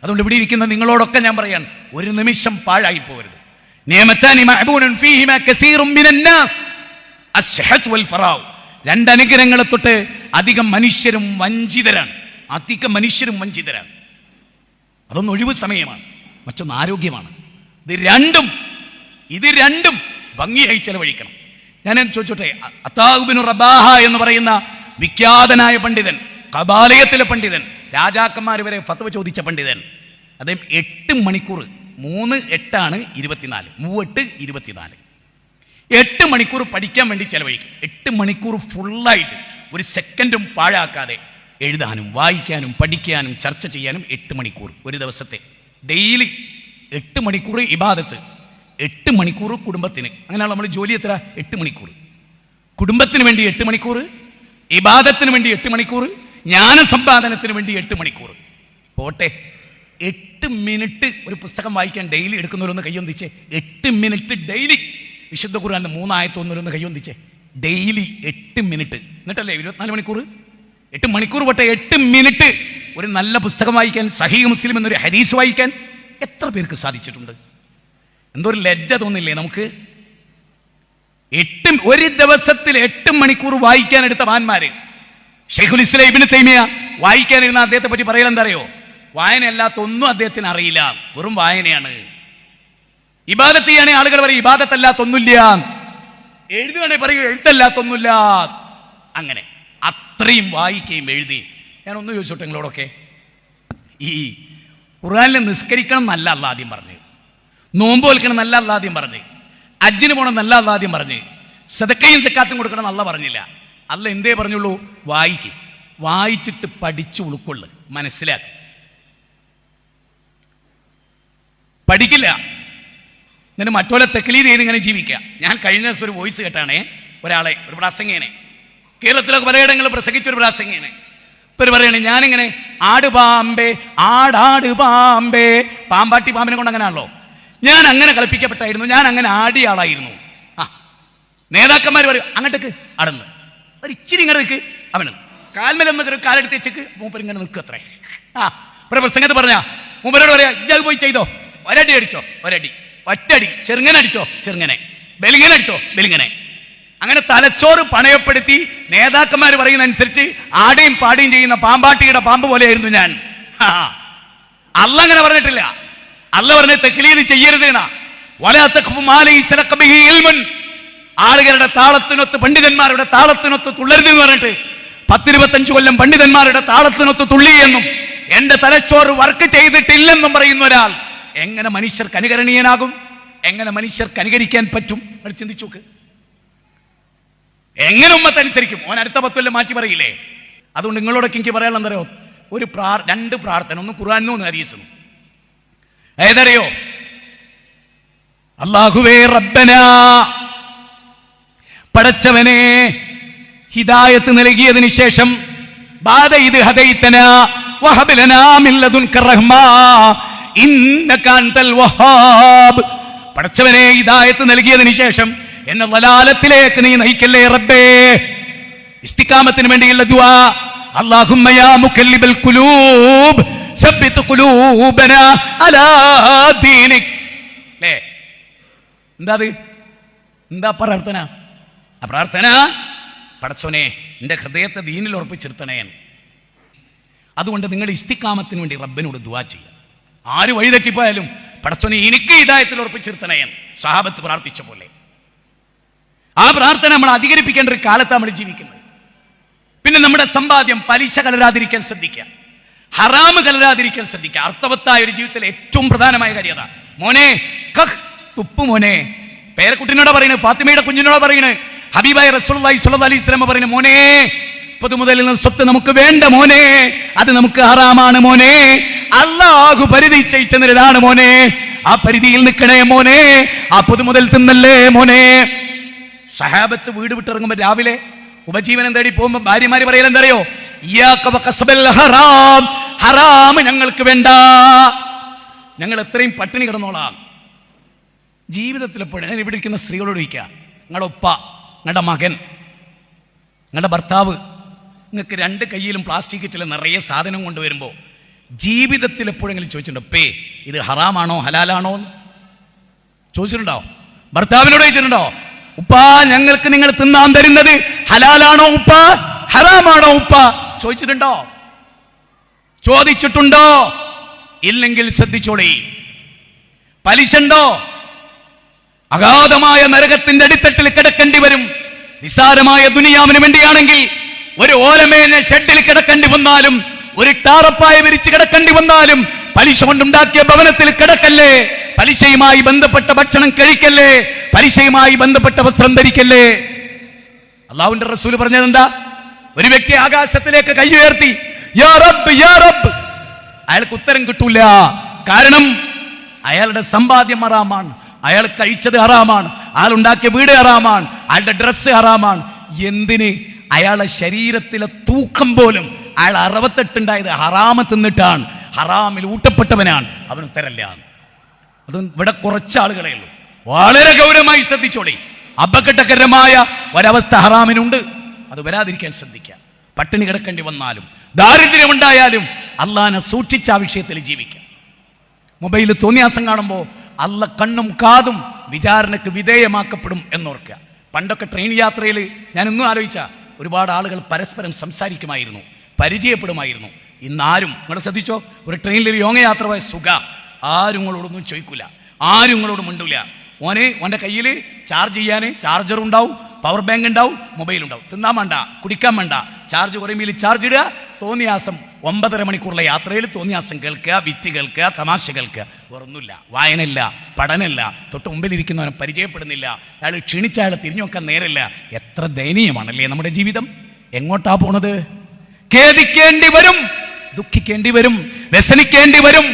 അതുകൊണ്ട് ഇവിടെ ഇരിക്കുന്ന നിങ്ങളോടൊക്കെ ഞാൻ പറയാൻ, ഒരു നിമിഷം പാഴായി പോകരുത്. രണ്ട് അനുഗ്രഹങ്ങളെ തൊട്ട് അധികം മനുഷ്യരും വഞ്ചിതരാണ്. അതൊന്ന് ഒഴിവ് സമയമാണ്, മറ്റൊന്ന് ആരോഗ്യമാണ്. ഇത് രണ്ടും ഭംഗിയായി ചെലവഴിക്കണം. ഞാൻ ചോദിച്ചോട്ടെ, അത്താഉ ബിൻ റബാഹ എന്ന് പറയുന്ന വിഖ്യാതനായ പണ്ഡിതൻ, കബാലയത്തിലെ പണ്ഡിതൻ, രാജാക്കന്മാർ വരെ ഫത്വ ചോദിച്ച പണ്ഡിതൻ, അദ്ദേഹം 8 മണിക്കൂർ, 3 8 24, 24 8 മണിക്കൂർ പഠിക്കാൻ വേണ്ടി ചെലവഴിക്കും. 8 മണിക്കൂർ ഫുള്ളായിട്ട് ഒരു സെക്കൻഡും പാഴാക്കാതെ എഴുതാനും വായിക്കാനും പഠിക്കാനും ചർച്ച ചെയ്യാനും 8 മണിക്കൂർ ഒരു ദിവസത്തെ. ഡെയിലി 8 മണിക്കൂർ ഇബാദത്ത്, 8 മണിക്കൂർ കുടുംബത്തിന്. അങ്ങനെയാണ് നമ്മൾ ജോലി എത്ര? 8 മണിക്കൂർ. കുടുംബത്തിന് വേണ്ടി 8 മണിക്കൂർ, ഇബാദത്തിന് വേണ്ടി 8 മണിക്കൂർ, ജ്ഞാനസമ്പാദനത്തിന് വേണ്ടി 8 മണിക്കൂർ. പോട്ടെ, 8 മിനിറ്റ് ഒരു പുസ്തകം വായിക്കാൻ ഡെയിലി എടുക്കുന്നവരൊന്ന് കയ്യൊന്നിച്ചേ. 8 minute daily. വിശുദ്ധ ഖുർആന്റെ 3 ആയത്തൊന്നൊന്ന് കയ്യൊന്നിച്ചേ. Daily 8 minute. എന്നിട്ടല്ലേ 24 മണിക്കൂർ? 8 മണിക്കൂർ പോട്ടെ, 8 മിനിറ്റ് ഒരു നല്ല പുസ്തകം വായിക്കാൻ, സഹീഹ് മുസ്ലിം എന്നൊരു ഹദീസ് വായിക്കാൻ എത്ര പേർക്ക് സാധിച്ചിട്ടുണ്ട്? എന്തൊരു ലജ്ജ തോന്നില്ലേ നമുക്ക്? ഒരു ദിവസത്തിൽ 8 മണിക്കൂർ വായിക്കാൻ എടുത്ത മഹാന്മാര്. ശൈഖുൽ ഇസ്ലാം ഇബ്നു തൈമിയ വായിക്കാനിരുന്ന അദ്ദേഹത്തെ പറ്റി പറയൽ എന്താ അറിയോ? വായനയല്ലാത്തൊന്നും അദ്ദേഹത്തിന് അറിയില്ല, വെറും വായനയാണ്. ഇബാദത്ത് ചെയ്യാനേ ആളുകൾ പറയും ഇബാദത്തല്ലാത്തൊന്നുമില്ല, എഴുതുകയാണെ പറയും എഴുത്തല്ലാത്തൊന്നുമില്ല. അങ്ങനെ അത്രയും വായിക്കുകയും എഴുതി. ഞാനൊന്ന് ചോദിച്ചോട്ടെ നിങ്ങളോടൊക്കെ, ഈ ഖുർആനിൽ നിസ്കരിക്കണം എന്നല്ല അല്ലാഹ് ആദ്യം പറഞ്ഞ്, നോമ്പ് വെൽക്കണം എന്നല്ല അല്ലാഹ് ആദ്യം പറഞ്ഞ്, ഹജ്ജിന് പോകണം എന്നല്ല അല്ലാഹ് ആദ്യം പറഞ്ഞ്, സദക്കയും സക്കാത്തും കൊടുക്കണം എന്നല്ല പറഞ്ഞില്ല. അല്ലാഹ് എന്തേ പറഞ്ഞുള്ളൂ? വായിക്ക്, വായിച്ചിട്ട് പഠിച്ചു ഉൾക്കൊള്ളു, മനസ്സിലാക്കി. പഠിക്കില്ല എന്നിട്ട് മറ്റോലെ തെക്ലീദ് ചെയ്ത് ഇങ്ങനെ ജീവിക്കുക. ഞാൻ കഴിഞ്ഞ ദിവസം ഒരു വോയിസ് കേട്ടാണേ, ഒരാളെ, ഒരു പ്രാസംഗികനെ, കേരളത്തിലൊക്കെ പലയിടങ്ങളിൽ പ്രസംഗിച്ചൊരു പ്രാസംഗികനെ. ഇപ്പൊ പറയണേ, ഞാനിങ്ങനെ ആട് പാമ്പേ ആടാട് പാമ്പേ, പാമ്പാട്ടി പാമ്പിനെ കൊണ്ട് അങ്ങനെയാണല്ലോ, ഞാൻ അങ്ങനെ കളിപ്പിക്കപ്പെട്ടായിരുന്നു, ഞാൻ അങ്ങനെ ആടിയ ആളായിരുന്നു. ആ നേതാക്കന്മാർ പറയും അങ്ങോട്ടേക്ക് അടന്ന് ഒരു ഇച്ചിരി ഇങ്ങനെ നിൽക്ക്, അവന് കാൽമേലൊന്നൊക്കെ ഒരു കാലെടുത്ത് വെച്ചേക്ക്, മൂപ്പർ ഇങ്ങനെ നിൽക്കുക അത്രേ. ആ ഒരു പ്രസംഗത്ത് പറഞ്ഞ മൂപ്പരോട് പറയാ, ഇജ്ജ് പോയി ചെയ്തോ, ഒരടി അടിച്ചോ ഒരടി, ഒറ്റടി, ചെറുങ്ങനെ അടിച്ചോ ചെറുങ്ങനെ, ബലിങ്ങനെ അടിച്ചോ ബലിങ്ങനെ. അങ്ങനെ തലച്ചോറ് പണയപ്പെടുത്തി നേതാക്കന്മാർ പറയുന്ന അനുസരിച്ച് ആടിയും പാടിയും ചെയ്യുന്ന പാമ്പാട്ടിയുടെ പാമ്പ് പോലെയായിരുന്നു ഞാൻ. അല്ലാഹ് അങ്ങനെ പറഞ്ഞിട്ടില്ല. അല്ലാഹ് പറഞ്ഞ തഖ്ലീദ് ചെയ്യരുത് എന്നാ. വലാ തഖ്ഫു മാ ലൈസ ലക ബിഹി ഇൽമുൻ. ആളുകളുടെ താളത്തിനൊത്ത്, പണ്ഡിതന്മാരുടെ താളത്തിനൊത്ത് തുള്ളരുത് എന്ന് പറഞ്ഞിട്ട് 10-25 കൊല്ലം പണ്ഡിതന്മാരുടെ താളത്തിനൊത്ത് തുള്ളി എന്നും എന്റെ തലച്ചോറ് വർക്ക് ചെയ്തിട്ടില്ലെന്നും പറയുന്ന ഒരാൾ എങ്ങനെ മനുഷ്യർക്ക് അനുകരണീയനാകും? എങ്ങനെ മനുഷ്യർക്ക് അനുകരിക്കാൻ പറ്റും? ചിന്തിച്ചു നോക്ക്. എങ്ങനെ ഉമ്മത്തനുസരിക്കും? ഓൻ അടുത്ത 10 കൊല്ലം മാറ്റി പറയില്ലേ? അതുകൊണ്ട് നിങ്ങളോടൊക്കെ എനിക്ക് പറയാനുള്ള എന്തറിയോ, ഒരു രണ്ട് പ്രാർത്ഥന, ഒന്ന് ഖുർആനും ഒന്ന് ഹദീസും. ഏതറിയോ? അല്ലാഹുവേ റബ്ബനാ, പടച്ചവനെ, ഹിദായത്ത് നൽകിയതിന് ശേഷം ബാദ ഇദ് ഹദൈതനാ വഹബ് ലനാ മിൻ ലദുൻക റഹ്മാ ഇന്നക അൻതൽ വഹാബ്. പടച്ചവനെ, ഹിദായത്ത് നൽകിയതിന് ശേഷം എന്നെ വലാലത്തിലേക്ക് നീ നയിക്കല്ലേ റബ്ബേ. ഇസ്തിഖാമത്തിന് വേണ്ടിയുള്ള ദുആ. അല്ലാഹുമ്മ യാ മുകല്ലിബൽ ഖുലൂബ് സബ്ബിത് ഖുലൂബനാ അലാ ദീനിക്. ലേ എന്താ പ്രാർത്ഥന? ആ പ്രാർത്ഥന, പടച്ചോനെ എന്റെ ഹൃദയത്തെ ദീനിൽ ഉറപ്പിച്ചിരുത്തണേ. അതുകൊണ്ട് നിങ്ങൾ ഇസ്തിഖാമത്തിന് വേണ്ടി റബ്ബിനോട് ദുആ ചെയ്യുക. ആര് വഴിതെറ്റിപ്പോയാലും പടച്ചോനെ എനിക്ക് ഹിദായത്തിൽ ഉറപ്പിച്ചിരുത്തണേ സഹാബത്ത് പ്രാർത്ഥിച്ച പോലെ. ആ പ്രാർത്ഥന നമ്മൾ അധികരിപ്പിക്കേണ്ട ഒരു കാലത്താണ് നമ്മൾ ജീവിക്കുന്നത്. പിന്നെ നമ്മുടെ സമ്പാദ്യം പലിശ കലരാതിരിക്കാൻ ശ്രദ്ധിക്കുക, ഹറാമ് കലരാതിരിക്കാൻ ശ്രദ്ധിക്കുക. അർത്ഥവത്തായ ഒരു ജീവിതത്തിലെ ഏറ്റവും പ്രധാനമായ കാര്യം അതാ. മോനെ കഹ് തുപ്പു മോനെ, പേരക്കുട്ടിനോട് പറയുന്നത്, ഫാത്തിമയുടെ കുഞ്ഞിനോട് പറയുന്നത്, ഹബീബായ റസൂലുള്ളാഹി സ്വല്ലല്ലാഹി അലൈഹി വസല്ലം പറയുന്നത്, മോനെ പൊതുമുതലിൽ നിന്ന് സ്വത്ത് നമുക്ക് വേണ്ട മോനെ, അത് നമുക്ക് ഹറാമാണ് മോനെ, അല്ലാഹു പരിധി നിശ്ചയിച്ചതാണ് മോനെ, ആ പരിധിയിൽ നിൽക്കണേ മോനെ, ആ പൊതുമുതൽ തിന്നല്ലേ മോനെ. സഹാബത്ത് വീട് വിട്ടിറങ്ങുമ്പോൾ രാവിലെ ഉപജീവനം തേടി പോകുമ്പോൾ ഭാര്യമാര് പറയൽ എന്തറിയോ? ഹറാം ഞങ്ങൾക്ക് വേണ്ട, ഞങ്ങൾ എത്രയും പട്ടിണി കിടന്നോളാം. ജീവിതത്തിൽ എപ്പോഴും ഞാൻ ഇവിടെ ഇരിക്കുന്ന സ്ത്രീകളോട് ചോദിക്കുക, നിങ്ങളുടെ ഉപ്പ, നിങ്ങളുടെ മകൻ, നിങ്ങളുടെ ഭർത്താവ് നിങ്ങൾക്ക് 2 കയ്യിലും പ്ലാസ്റ്റിക് കിറ്റിൽ നിറയെ സാധനം കൊണ്ടുവരുമ്പോൾ ജീവിതത്തിൽ എപ്പോഴെങ്കിലും ചോദിച്ചിട്ടുണ്ടോ, പേ ഇത് ഹറാമാണോ ഹലാലാണോ എന്ന് ചോദിച്ചിട്ടുണ്ടോ? ഭർത്താവിനോട് ചോദിച്ചിട്ടുണ്ടോ, ഉപ്പ ഞങ്ങൾക്ക് നിങ്ങൾ തിന്നാൻ തരുന്നത് ഹലാലാണോ ഉപ്പ, ഹറാമാണോ ഉപ്പ? ചോദിച്ചിട്ടുണ്ടോ? ചോദിച്ചിട്ടുണ്ടോ? ഇല്ലെങ്കിൽ ശ്രദ്ധിച്ചോളി. പലിശ ഉണ്ടോ? അഗാധമായ നരകത്തിന്റെ അടിത്തട്ടിൽ കിടക്കേണ്ടി വരും. നിസാരമായ ദുനിയാവിന് വേണ്ടിയാണെങ്കിൽ ഒരു ഓലമേഞ്ഞ ഷെഡിൽ കിടക്കേണ്ടി വന്നാലും, ഒരു ടാറപ്പായ വിരിച്ച് കിടക്കേണ്ടി വന്നാലും, പലിശ കൊണ്ടുണ്ടാക്കിയ ഭവനത്തിൽ കിടക്കല്ലേ, പലിശയുമായി ബന്ധപ്പെട്ട ഭക്ഷണം കഴിക്കല്ലേ, പലിശയുമായി ബന്ധപ്പെട്ട വസ്ത്രം ധരിക്കല്ലേ. അല്ലാഹുവിന്റെ റസൂൽ പറഞ്ഞത് എന്താ? ഒരു വ്യക്തി ആകാശത്തിലേക്ക് കൈ ഉയർത്തി യാ റബ്ബ് യാ റബ്ബ്, അയാൾക്ക് ഉത്തരം കിട്ടൂല. കാരണം അയാളുടെ സമ്പാദ്യം ഹറാമാണ്, അയാൾ കഴിച്ചത് ഹറാമാണ്, അയാൾ ഉണ്ടാക്കിയ വീട് ഹറാമാണ്, അയാളുടെ ഡ്രസ്സ് ഹറാമാണ്. എന്തിന്? അയാളുടെ ശരീരത്തിലെ തൂക്കം പോലും അയാൾ 68 ഉണ്ടായത് ഹറാമ് തിന്നിട്ടാണ്, ഹറാമിൽ ഊട്ടപ്പെട്ടവനാണ്. അവന് ഉത്തരല്ല. അത് ഇവിടെ കുറച്ച് ആളുകളേ ഉള്ളൂ. വളരെ ഗൗരവമായി ശ്രദ്ധിച്ചോളി. അപകടകരമായ ഒരവസ്ഥ ഹറാമിനുണ്ട്, അത് വരാതിരിക്കാൻ ശ്രദ്ധിക്കുക. പട്ടിണി കിടക്കേണ്ടി വന്നാലും ദാരിദ്ര്യമുണ്ടായാലും അള്ളാഹിനെ സൂക്ഷിച്ച ആ വിഷയത്തിൽ ജീവിക്കുക. മൊബൈലിൽ തോന്നിയാസം കാണുമ്പോൾ അള്ള കണ്ണും കാതും വിചാരണക്ക് വിധേയമാക്കപ്പെടും എന്നോർക്കുക. പണ്ടൊക്കെ ട്രെയിൻ യാത്രയിൽ ഞാൻ ഒന്നും ആലോചിച്ച ഒരുപാട് ആളുകൾ പരസ്പരം സംസാരിക്കുമായിരുന്നു, പരിചയപ്പെടുമായിരുന്നു. ഇന്നാരും, നിങ്ങൾ ശ്രദ്ധിച്ചോ, ഒരു ട്രെയിനിൽ ഒരു യാത്ര പോയ സുഖ, ആരും നിങ്ങളോടൊന്നും ചോദിക്കൂല, ആരും നിങ്ങളോട് മിണ്ടൂല. ഓൻ്റെ കയ്യിൽ ചാർജ് ചെയ്യാൻ ചാർജർ ഉണ്ടാവും, പവർ ബാങ്ക് ഉണ്ടാവും, മൊബൈൽ ഉണ്ടാവും. തിന്നാൻ വേണ്ട, കുടിക്കാൻ വേണ്ട, ചാർജ് കുറയുമ്പോൾ ചാർജ് ഇടുക, തോന്നിയാസം 9.5 മണിക്കൂറുള്ള യാത്രയിൽ തോന്നിയാസം കേൾക്കുക, വിറ്റ് കേൾക്കുക, തമാശ കേൾക്കുക, വേറൊന്നുമില്ല. വായനയില്ല, പഠനമില്ല, തൊട്ട് മുമ്പിലിരിക്കുന്നവനെ പരിചയപ്പെടുന്നില്ല, അയാൾ ക്ഷണിച്ച അയാൾ തിരിഞ്ഞു നോക്കാൻ നേരമില്ല. എത്ര ദയനീയമാണല്ലേ നമ്മുടെ ജീവിതം? എങ്ങോട്ടാ പോണത്? ഖേദിക്കേണ്ടി വരും, ദുഃഖിക്കേണ്ടി വരും, വ്യസനിക്കേണ്ടി വരും.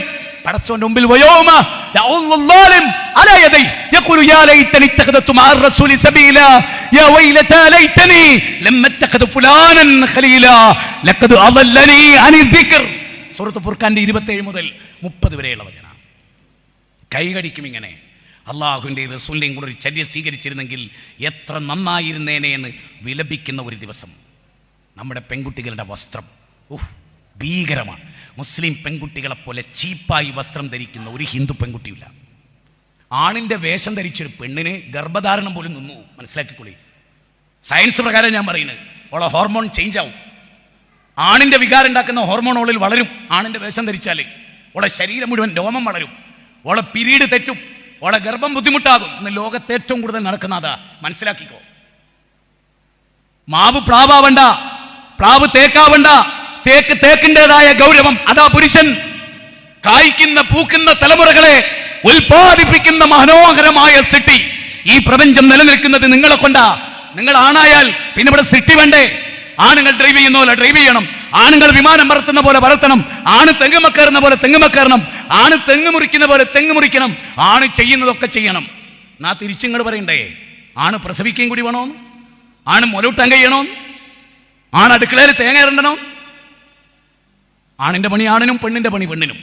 പടച്ചോന്റെ മുമ്പിൽ വയോമ യഉല്ലാലിം അലാ യദൈ യഖൂലു യാ ലൈതനി തഖദതു മഅ റസൂലി സബീല യാ വൈലതാ ലൈതനി ലം അത്തഖദു ഫുലാനൻ ഖലീല ലഖദ് അദല്ലനി അനി ദിക്ർ. സൂറത്ത് ഫുർഖാന്റെ 27 മുതൽ 30 വരെയുള്ള വചനം. കൈകടിക്കും ഇങ്ങനെ. അള്ളാഹുവിൻ്റെയും റസൂലിൻ്റെയും കൂടെ ഒരു ചര്യ സ്വീകരിച്ചിരുന്നെങ്കിൽ എത്ര നന്നായിരുന്നേനെ എന്ന് വിലപിക്കുന്ന ഒരു ദിവസം. നമ്മുടെ പെൺകുട്ടികളുടെ വസ്ത്രം ഭീകരമാണ്. മുസ്ലിം പെൺകുട്ടികളെ പോലെ ചീപ്പായി വസ്ത്രം ധരിക്കുന്ന ഒരു ഹിന്ദു പെൺകുട്ടിയില്ല. ആണിന്റെ വേഷം ധരിച്ചൊരു പെണ്ണിന് ഗർഭധാരണം പോലും നിന്നു. മനസ്സിലാക്കിക്കൊള്ളി. സയൻസ് പ്രകാരം ഞാൻ പറയുന്നത്, ഓളെ ഹോർമോൺ ചേഞ്ച് ആവും. ആണിന്റെ വികാരം ഉണ്ടാക്കുന്ന ഹോർമോൺ ഓളിൽ വളരും. ആണിന്റെ വേഷം ധരിച്ചാൽ ഓളെ ശരീരം മുഴുവൻ രോമം വളരും, ഓളെ പിരീഡ് തെറ്റും, ഓളെ ഗർഭം ബുദ്ധിമുട്ടാകും. ഇന്ന് ലോകത്ത് ഏറ്റവും കൂടുതൽ നടക്കുന്നതാ. മനസ്സിലാക്കിക്കോ. മാവ് പ്ലാവാവണ്ട, പ്ലാവ് തേക്കാവണ്ട, തേക്ക് തേക്കിൻ്റെതായ ഗൗരവം. അതാ പുരുഷൻ. കായ്ക്കുന്ന പൂക്കുന്ന തലമുറകളെ ഉൽപ്പാദിപ്പിക്കുന്ന മനോഹരമായ സിട്ടി. ഈ പ്രപഞ്ചം നിലനിൽക്കുന്നത് നിങ്ങളെ കൊണ്ടാ. നിങ്ങൾ ആണായാൽ പിന്നെ ഇവിടെ സിട്ടി വേണ്ടേ? ആണുങ്ങൾ ഡ്രൈവ് ചെയ്യുന്ന പോലെ ഡ്രൈവ് ചെയ്യണം, ആണുങ്ങൾ വിമാനം പറത്തുന്ന പോലെ പറത്തണം, ആണ് തെങ്ങുമ കയറുന്ന പോലെ തെങ്ങുമ കയറണം, ആണ് തെങ്ങ് മുറിക്കുന്ന പോലെ തെങ്ങ് മുറിക്കണം, ആണ് ചെയ്യുന്നതൊക്കെ ചെയ്യണം. എന്നാ തിരിച്ചിങ്ങൾ പറയണ്ടേ, ആണ് പ്രസവിക്കുകയും കൂടി വേണോ, ആണ് മുലൂട്ടാൻ കഴിയണോ, ആണ് അടുക്കളയിൽ തേങ്ങ ഇറണ്ടണോ? ആണിന്റെ പണി ആണിനും, പെണ്ണിന്റെ പണി പെണ്ണിനും.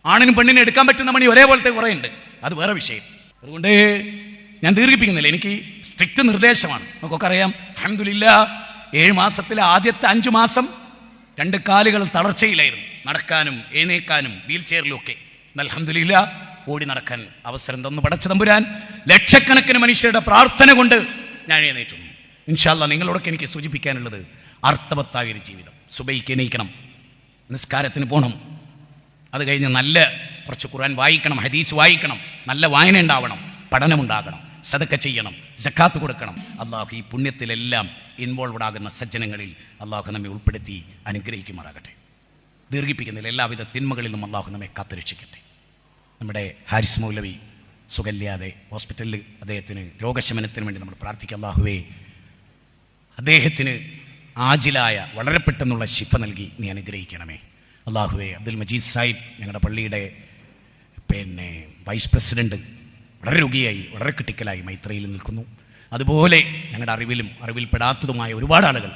ആണിനും പെണ്ണിനും എടുക്കാൻ പറ്റുന്ന പണി ഒരേപോലത്തെ കുറേ ഉണ്ട്. അത് വേറെ വിഷയം. അതുകൊണ്ട് ഞാൻ ദീർഘിപ്പിക്കുന്നില്ല. എനിക്ക് സ്ട്രിക്റ്റ് നിർദ്ദേശമാണ്. നമുക്കൊക്കെ അറിയാം. അൽഹംദുലില്ലാ 7 മാസത്തിലെ ആദ്യത്തെ 5 മാസം 2 കാലുകൾ തളർച്ചയിലായിരുന്നു. നടക്കാനും എഴുന്നേക്കാനും വീൽ ചെയറിലും ഒക്കെ. അൽഹംദുലില്ലാ ഓടി നടക്കാൻ അവസരം തന്നു പടച്ച തമ്പുരാൻ. ലക്ഷക്കണക്കിന് മനുഷ്യരുടെ പ്രാർത്ഥന കൊണ്ട് ഞാൻ എഴുന്നേറ്റുന്നു. ഇൻഷാ അല്ലാഹ് നിങ്ങളോടൊക്കെ എനിക്ക് സൂചിപ്പിക്കാനുള്ളത്, അർത്ഥവത്തായ ഒരു ജീവിതം. സുബൈക്ക് എണീക്കണം, നിസ്കാരത്തിന് പോകണം, അത് കഴിഞ്ഞ് നല്ല കുറച്ച് ഖുർആൻ വായിക്കണം, ഹദീസ് വായിക്കണം, നല്ല വായന ഉണ്ടാവണം, പഠനമുണ്ടാകണം, സദക്ക ചെയ്യണം, സക്കാത്ത് കൊടുക്കണം. അള്ളാഹു ഈ പുണ്യത്തിലെല്ലാം ഇൻവോൾവഡ് ആകുന്ന സജ്ജനങ്ങളിൽ അള്ളാഹു നമ്മെ ഉൾപ്പെടുത്തി അനുഗ്രഹിക്കുമാറാകട്ടെ. ദീർഘിപ്പിക്കുന്നില്ല. എല്ലാവിധ തിന്മകളിൽ നിന്നും അള്ളാഹു നമ്മെ കാത്തുരക്ഷിക്കട്ടെ. നമ്മുടെ ഹാരിസ് മൗലവി സുഖമില്ലാതെ ഹോസ്പിറ്റലിൽ, അദ്ദേഹത്തിന് രോഗശമനത്തിന് വേണ്ടി നമ്മൾ പ്രാർത്ഥിക്കുക. അള്ളാഹുവേ, അദ്ദേഹത്തിന് ആജിലായ വളരെ പെട്ടെന്നുള്ള ശിഫ നൽകി നീ അനുഗ്രഹിക്കണമേ. അള്ളാഹുവേ, അബ്ദുൽ മജീദ് സാഹിബ് ഞങ്ങളുടെ പള്ളിയുടെ വൈസ് പ്രസിഡന്റ് വളരെ രോഗിയായി, വളരെ ക്രിട്ടിക്കലായി മൈത്രയിൽ നിൽക്കുന്നു. അതുപോലെ ഞങ്ങളുടെ അറിവിൽപ്പെടാത്തതുമായ ഒരുപാട് ആളുകൾ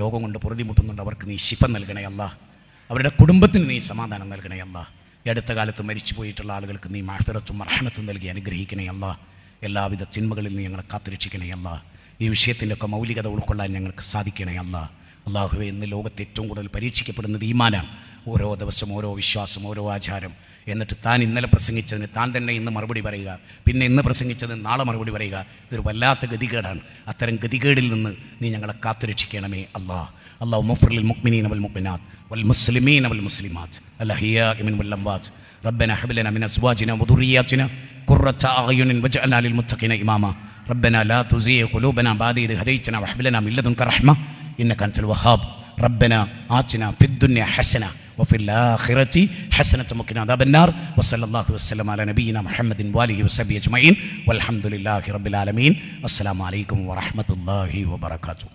രോഗം കൊണ്ട് പൊറുതിമുട്ടുന്നുണ്ട്. അവർക്ക് നീ ശിഫ നൽകണേ അല്ലാഹ്. അവരുടെ കുടുംബത്തിന് നീ സമാധാനം നൽകണേ അല്ലാഹ്. ഈ അടുത്ത കാലത്ത് മരിച്ചു പോയിട്ടുള്ള ആളുകൾക്ക് നീ മഗ്ഫിറത്തും റഹ്മത്തും നൽകി അനുഗ്രഹിക്കണേ അല്ലാഹ്. എല്ലാവിധ തിന്മകളിൽ നീ ഞങ്ങളെ കാത്തുരക്ഷിക്കണേ അല്ലാഹ്. ഈ വിഷയത്തിൻ്റെ ഒക്കെ മൗലികത ഉൾക്കൊള്ളാൻ ഞങ്ങൾക്ക് സാധിക്കണേ അല്ലാഹ്. അള്ളാഹുവേ, ഇന്ന് ലോകത്ത് ഏറ്റവും കൂടുതൽ പരീക്ഷിക്കപ്പെടുന്നത് ഈമാനാണ്. ഓരോ ദിവസം ഓരോ വിശ്വാസം, ഓരോ ആചാരം. എന്നിട്ട് താൻ ഇന്നലെ പ്രസംഗിച്ചതിന് താൻ തന്നെ ഇന്ന് മറുപടി പറയുക, പിന്നെ ഇന്ന് പ്രസംഗിച്ചതിന് നാളെ മറുപടി പറയുക. ഇതൊരു വല്ലാത്ത ഗതികേടാണ്. അത്തരം ഗതികേടിൽ നിന്ന് നീ ഞങ്ങളെ കാത്തുരക്ഷിക്കണമേ അല്ലാഹ്. അല്ലാഹു മുഗ്ഫിറിൽ മുഅ്മിനീന വൽ മുഅ്മിനാത്ത് വൽ മുസ്ലിമീന വൽ മുസ്ലിമാത്ത് അൽഅഹ്യാഇ മിൻഹും വൽ അംവാത്ത് റബ്ബനാ ഹബ് ലനാ മിൻ അസ്വാജിനാ വദുർരിയ്യാതിനാ ഖുർറത അഅ്യുനിൻ വജ്അൽനാ ലിൽ മുത്തഖീന ഇമാമാ റബ്ബനാ ലാ തുസിഗ് ഖുലൂബനാ ബഅദ ഇദ് ഹദൈതനാ വഹബ് ലനാ മിൻ ലദുൻക റഹ്മ ഇന്നക അൻതൽ വഹാബ് റബ്ബനാ ആതിനാ ഫിദ് ദുനിയ ഹസന وفي الآخرة حسنة وقنا عذاب النار وصلى الله وسلم على نبينا محمد وآله وصحبه أجمعين والحمد لله رب العالمين. السلام عليكم ورحمة الله وبركاته.